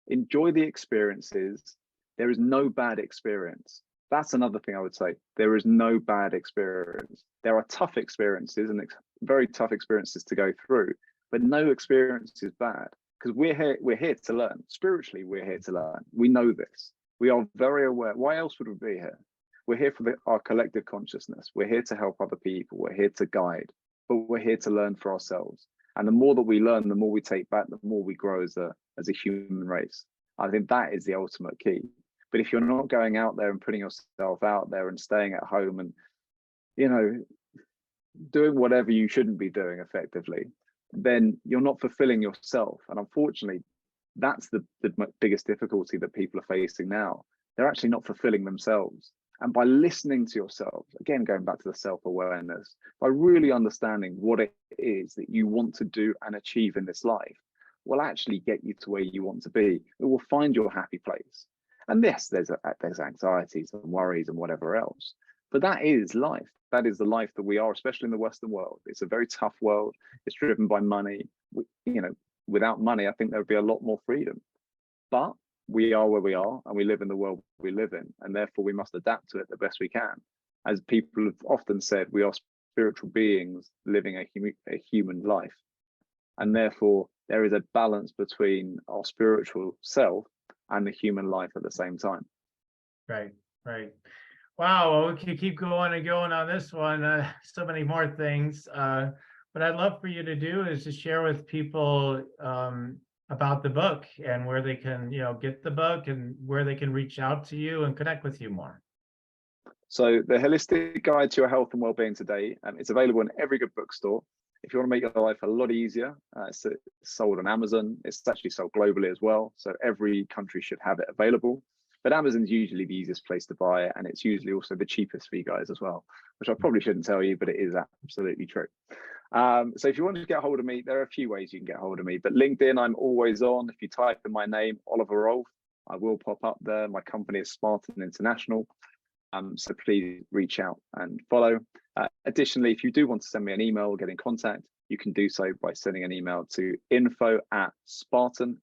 Speaker 2: Enjoy the experiences. There is no bad experience. That's another thing I would say. There is no bad experience. There are tough experiences and very tough experiences to go through, but no experience is bad, because we're here to learn. Spiritually, we're here to learn. We know this. We are very aware. Why else would we be here? We're here for our collective consciousness. We're here to help other people. We're here to guide, but we're here to learn for ourselves. And the more that we learn, the more we take back, the more we grow as a human race. I think that is the ultimate key. But if you're not going out there and putting yourself out there and staying at home and, you know, doing whatever you shouldn't be doing effectively, then you're not fulfilling yourself. And unfortunately, that's the biggest difficulty that people are facing now. They're actually not fulfilling themselves. And by listening to yourself, again, going back to the self-awareness, by really understanding what it is that you want to do and achieve in this life, will actually get you to where you want to be. It will find your happy place. And yes, there's anxieties and worries and whatever else, but that is life. That is the life that we are, especially in the Western world. It's a very tough world. It's driven by money. Without money, I think there would be a lot more freedom. But we are where we are, and we live in the world we live in, and therefore we must adapt to it the best we can. As people have often said, we are spiritual beings living a human life, and therefore there is a balance between our spiritual self and the human life at the same time.
Speaker 1: Right. Wow, well, we can keep going and going on this one. So many more things. What I'd love for you to do is to share with people about the book and where they can, get the book and where they can reach out to you and connect with you more.
Speaker 2: So the Holistic Guide to Your Health and Wellbeing Today, it's available in every good bookstore. If you want to make your life a lot easier, it's sold on Amazon. It's actually sold globally as well. So every country should have it available. But Amazon's usually the easiest place to buy it. And it's usually also the cheapest for you guys as well, which I probably shouldn't tell you, but it is absolutely true. So if you want to get hold of me, there are a few ways you can get hold of me. But LinkedIn, I'm always on. If you type in my name, Oliver Rolfe, I will pop up there. My company is Spartan International. So please reach out and follow. Additionally, if you do want to send me an email or get in contact, you can do so by sending an email to info@Spartan, SPARTAN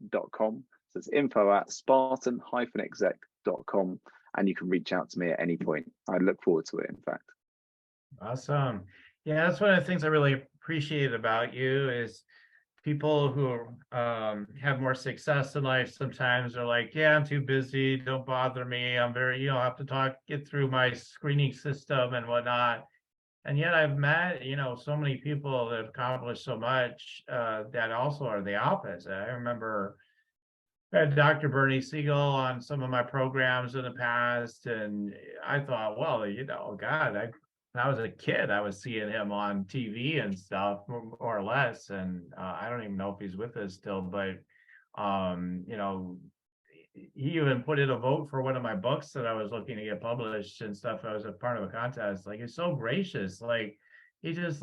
Speaker 2: -exec.com. So it's info@Spartan-exec.com, and you can reach out to me at any point. I look forward to it, in fact.
Speaker 1: Awesome. Yeah, that's one of the things I really appreciate about you is people who have more success in life sometimes are like, yeah, I'm too busy, don't bother me, I'm very, I have to get through my screening system and whatnot. And yet I've met, so many people that have accomplished so much that also are the opposite. I remember I had Dr. Bernie Siegel on some of my programs in the past, and I thought, well, God, when I was a kid, I was seeing him on TV and stuff, more or less. And I don't even know if he's with us still, but he even put in a vote for one of my books that I was looking to get published and stuff. I was a part of a contest. Like, he's so gracious. Like, he just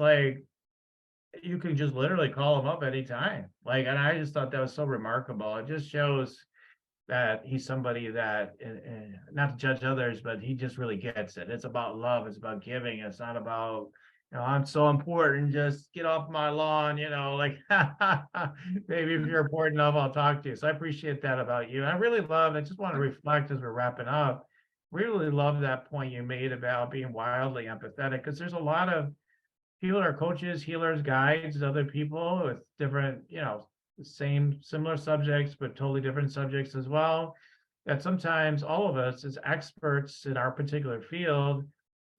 Speaker 1: you can just literally call him up anytime. And I just thought that was so remarkable. It just shows that he's somebody that, not to judge others, but he just really gets it. It's about love. It's about giving. It's not about, I'm so important, just get off my lawn, maybe if you're important enough, I'll talk to you. So I appreciate that about you. I just want to reflect as we're wrapping up, really love that point you made about being wildly empathetic, because there's a lot of people are coaches, healers, guides, other people with different, similar subjects, but totally different subjects as well. That sometimes all of us as experts in our particular field,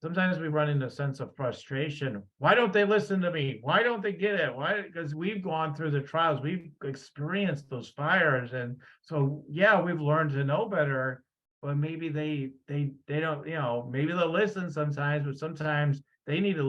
Speaker 1: sometimes we run into a sense of frustration. Why don't they listen to me? Why don't they get it? Why? Because we've gone through the trials, we've experienced those fires. And so, yeah, we've learned to know better, but maybe they don't, maybe they'll listen sometimes, but sometimes they need to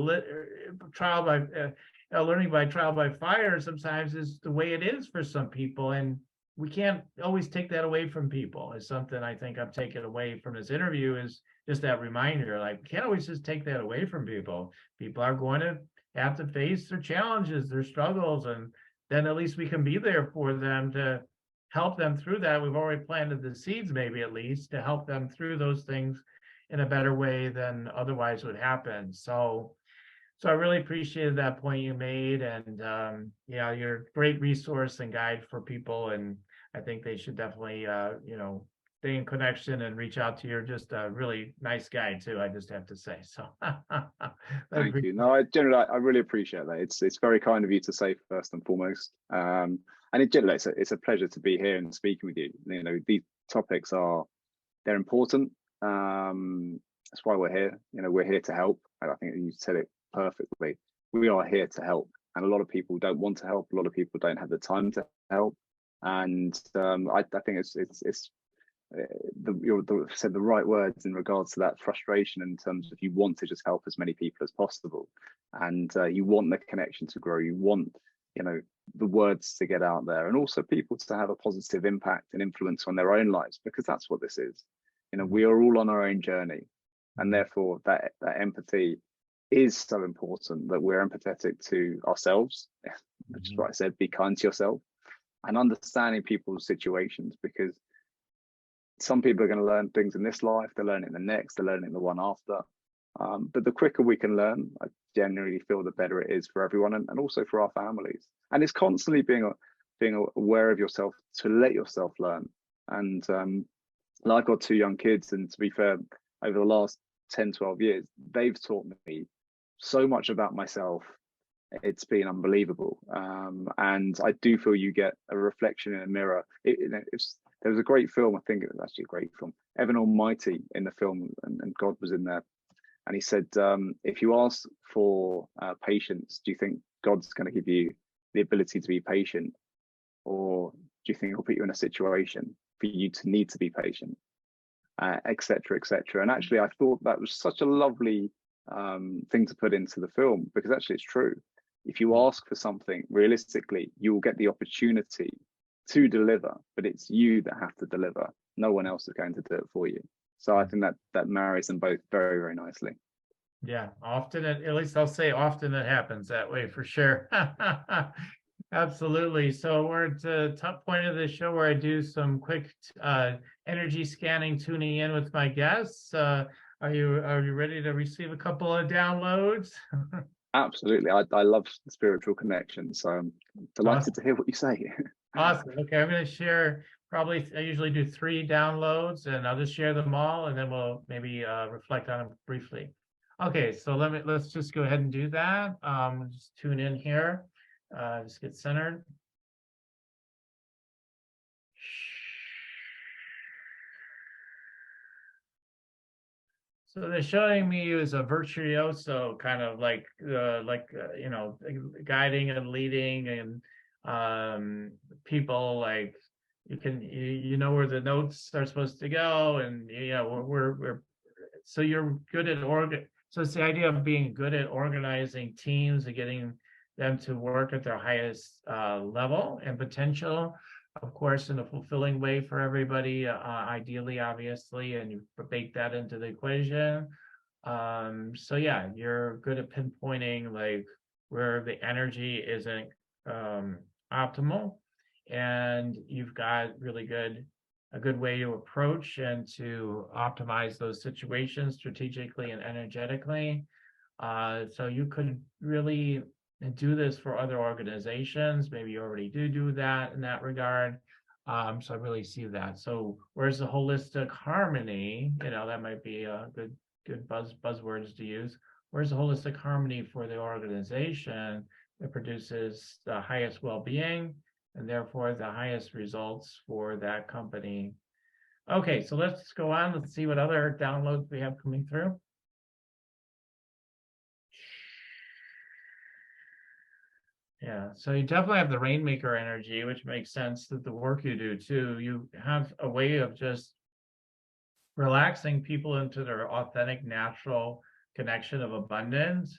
Speaker 1: learning by trial by fire sometimes is the way it is for some people. And we can't always take that away from people. Is something I think I've taken away from this interview, is just that reminder, we can't always just take that away from people. People are going to have to face their challenges, their struggles, and then at least we can be there for them to help them through that. We've already planted the seeds, maybe at least, to help them through those things in a better way than otherwise would happen. So So I really appreciated that point you made, and yeah, you're a great resource and guide for people, and I think they should definitely stay in connection and reach out to you. You're just a really nice guy too, I just have to say. So I
Speaker 2: Thank
Speaker 1: appreciate
Speaker 2: you. No, I really appreciate that. It's very kind of you to say first and foremost. And it's a pleasure to be here and speaking with you. You know, these topics they're important. That's why we're here. You know, we're here to help. And I think you said it perfectly. We are here to help, and a lot of people don't want to help. A lot of people don't have the time to help, and I think it's you said the right words in regards to that frustration in terms of you want to just help as many people as possible, and you want the connection to grow. You want, you know, the words to get out there, and also people to have a positive impact and influence on their own lives, because that's what this is. You know, we are all on our own journey, and therefore that empathy is so important, that we're empathetic to ourselves, which is what I said, be kind to yourself, and understanding people's situations, because some people are going to learn things in this life, they're learning the next, they're learning the one after. But the quicker we can learn, I genuinely feel the better it is for everyone, and also for our families. And it's constantly being aware of yourself to let yourself learn. And I've got 2 young kids, and to be fair, over the last 10, 12 years, they've taught me so much about myself. It's been unbelievable. And I do feel you get a reflection in a mirror. There was a great film, I think it was actually a great film, Evan Almighty in the film, and God was in there. And he said, if you ask for patience, do you think God's going to give you the ability to be patient? Or do you think he'll put you in a situation for you to need to be patient? Etc., etc. And actually, I thought that was such a lovely thing to put into the film, because actually it's true. If you ask for something realistically, you will get the opportunity to deliver, but it's you that have to deliver. No one else is going to do it for you. So I think that marries them both very, very nicely.
Speaker 1: Yeah, often at least I'll say often it happens that way for sure. Absolutely. So we're at the top point of the show where I do some quick energy scanning, tuning in with my guests. Are you ready to receive a couple of downloads?
Speaker 2: Absolutely. I love spiritual connection, so I'm delighted
Speaker 1: Awesome.
Speaker 2: to hear what you say.
Speaker 1: Awesome. Okay, I'm going to share I usually do 3 downloads, and I'll just share them all, and then we'll maybe reflect on them briefly. Okay, so let's just go ahead and do that. Just tune in here. Just get centered. So they're showing me as a virtuoso, kind of like guiding and leading, and people like you know where the notes are supposed to go, and we're so you're good at So it's the idea of being good at organizing teams and getting them to work at their highest level and potential, of course, in a fulfilling way for everybody, ideally, obviously, and you bake that into the equation. So yeah, you're good at pinpointing like where the energy isn't optimal, and you've got a good way to approach and to optimize those situations strategically and energetically. So you could really do this for other organizations. Maybe you already do that in that regard. So I really see that. So where's the holistic harmony? That might be a good buzzwords to use. Where's the holistic harmony for the organization that produces the highest well-being and therefore the highest results for that company? Okay, so let's go on. Let's see what other downloads we have coming through. Yeah, so you definitely have the rainmaker energy, which makes sense that the work you do too. You have a way of just relaxing people into their authentic, natural connection of abundance.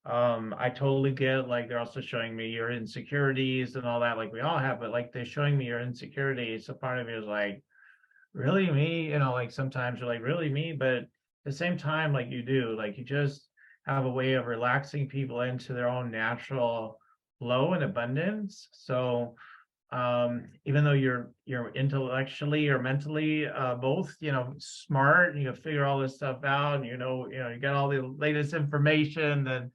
Speaker 1: I totally get, like, they're also showing me your insecurities and all that, like we all have, but like they're showing me your insecurities. So part of me is like, really me? Like sometimes you're like, really me? But at the same time, like you just have a way of relaxing people into their own natural flow and abundance. So even though you're intellectually or mentally both smart, and you figure all this stuff out, and you got all the latest information, then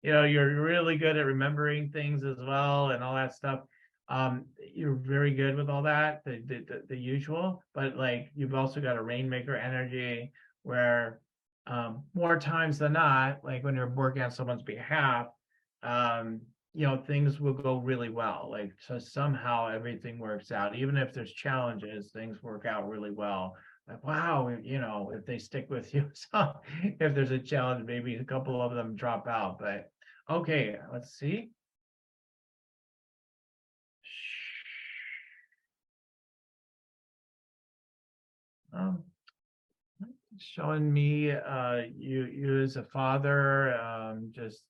Speaker 1: you're really good at remembering things as well and all that stuff. You're very good with all that, the usual, but like you've also got a rainmaker energy where more times than not, like when you're working on someone's behalf, um, things will go really well. Like, so somehow everything works out. Even if there's challenges, things work out really well. Like, wow, if they stick with you. So if there's a challenge, maybe a couple of them drop out. But okay, let's see. Um, Showing me you as a father, just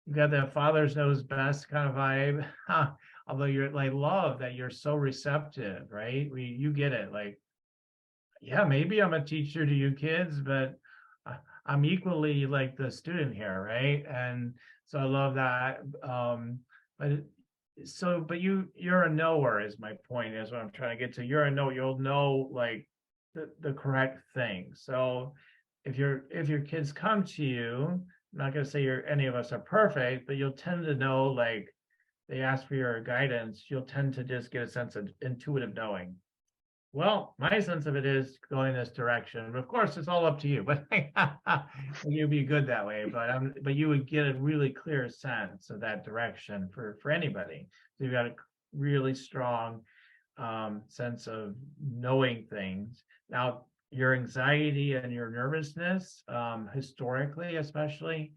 Speaker 1: you got that father's knows best kind of vibe. Although you're like love that you're so receptive, right? You get it. Like, yeah, maybe I'm a teacher to you kids, but I'm equally like the student here, right? And so I love that. But but you're a knower is my point, is what I'm trying to get to. You're a know, you'll know like the correct thing. So if your kids come to you, I'm not gonna say any of us are perfect, but you'll tend to know, like they ask for your guidance, you'll tend to just get a sense of intuitive knowing. Well, my sense of it is going this direction. Of course, it's all up to you, but you'd be good that way. But you would get a really clear sense of that direction for anybody. So you've got a really strong sense of knowing things. Now, your anxiety and your nervousness, historically, especially,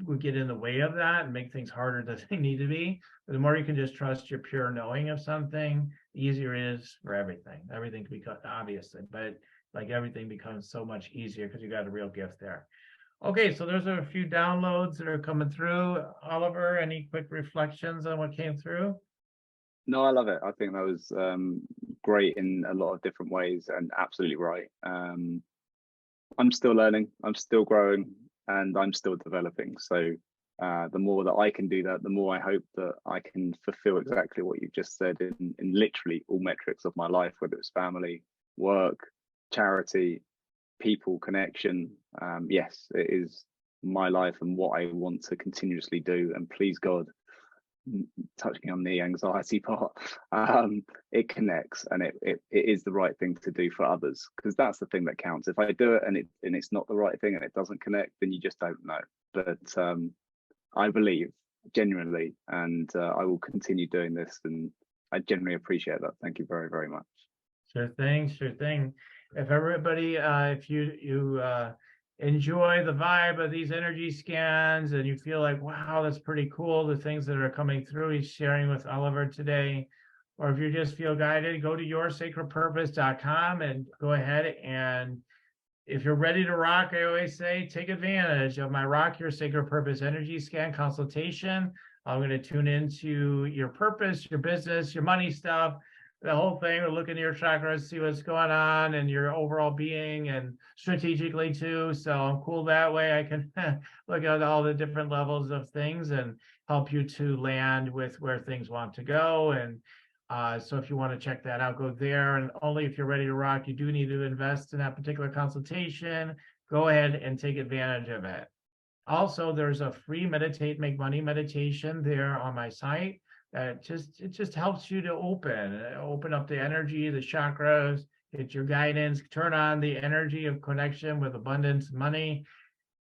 Speaker 1: would get in the way of that and make things harder than they need to be. But the more you can just trust your pure knowing of something, the easier it is for everything. Everything can become, obviously, but like everything becomes so much easier because you got a real gift there. Okay, so there's a few downloads that are coming through. Oliver, any quick reflections on what came through?
Speaker 2: No, I love it. I think that was great in a lot of different ways and absolutely right. I'm still learning, I'm still growing, and I'm still developing. So the more that I can do that, the more I hope that I can fulfill exactly what you've just said in literally all metrics of my life, whether it's family, work, charity, people, connection. Yes, it is my life and what I want to continuously do. And please God, touching on the anxiety part, it connects, and it is the right thing to do for others, because that's the thing that counts. If I do it and it's not the right thing and it doesn't connect, then you just don't know. But I believe genuinely, and I will continue doing this, and I genuinely appreciate that. Thank you very, very much.
Speaker 1: Sure thing, sure thing. If everybody, if you enjoy the vibe of these energy scans and you feel like, wow, that's pretty cool, the things that are coming through, he's sharing with Oliver today, or if you just feel guided, go to yoursacredpurpose.com and go ahead, and if you're ready to rock, I always say, take advantage of my Rock Your Sacred Purpose Energy Scan consultation. I'm going to tune into your purpose, your business, your money stuff, the whole thing. We're looking at your chakras, see what's going on and your overall being, and strategically too. So I'm cool that way. I can look at all the different levels of things and help you to land with where things want to go. And so if you want to check that out, go there. And only if you're ready to rock, you do need to invest in that particular consultation. Go ahead and take advantage of it. Also, there's a free meditate, make money meditation there on my site. It just helps you to open up the energy, the chakras, get your guidance, turn on the energy of connection with abundance, money.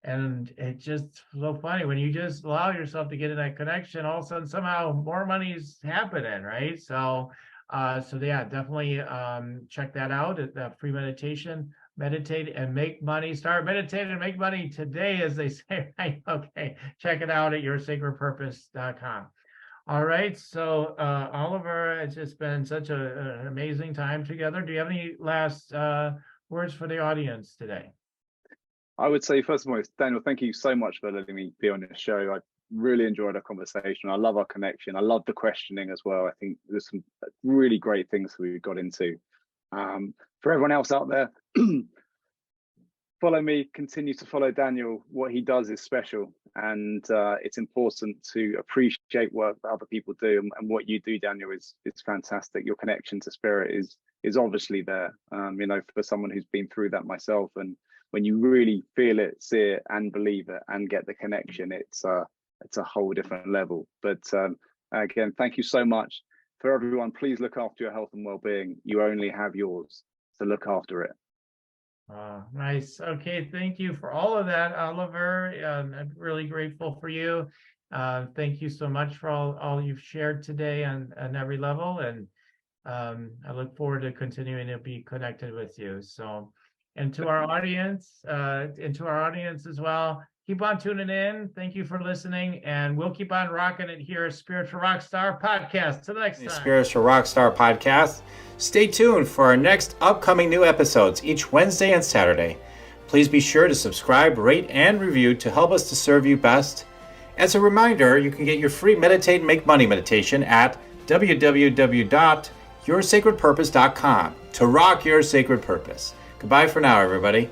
Speaker 1: And it's just so funny when you just allow yourself to get in that connection, all of a sudden somehow more money's happening, right? So yeah, definitely check that out at the free meditation. Meditate and make money. Start meditating and make money today, as they say, right? Okay, check it out at yoursacredpurpose.com. All right, so Oliver, it's just been such an amazing time together. Do you have any last words for the audience today?
Speaker 2: I would say, first of all, Daniel, thank you so much for letting me be on your show. I really enjoyed our conversation. I love our connection. I love the questioning as well. I think there's some really great things we got into. For everyone else out there, follow me, continue to follow Daniel. What he does is special, and it's important to appreciate work that other people do, and what you do, Daniel, is fantastic. Your connection to spirit is obviously there. For someone who's been through that myself, and when you really feel it, see it, and believe it, and get the connection, it's a whole different level. But again, thank you so much. For everyone, please look after your health and well-being. You only have yours, so look after it.
Speaker 1: Nice. Okay, thank you for all of that, Oliver. I'm really grateful for you. Thank you so much for all you've shared today on every level, and I look forward to continuing to be connected with you. So, and to our audience, as well, keep on tuning in. Thank you for listening, and we'll keep on rocking it here at Spiritual Rockstar Podcast. Till next time.
Speaker 3: Spiritual Rockstar Podcast. Stay tuned for our next upcoming new episodes each Wednesday and Saturday. Please be sure to subscribe, rate, and review to help us to serve you best. As a reminder, you can get your free Meditate and Make Money meditation at www.yoursacredpurpose.com to rock your sacred purpose. Goodbye for now, everybody.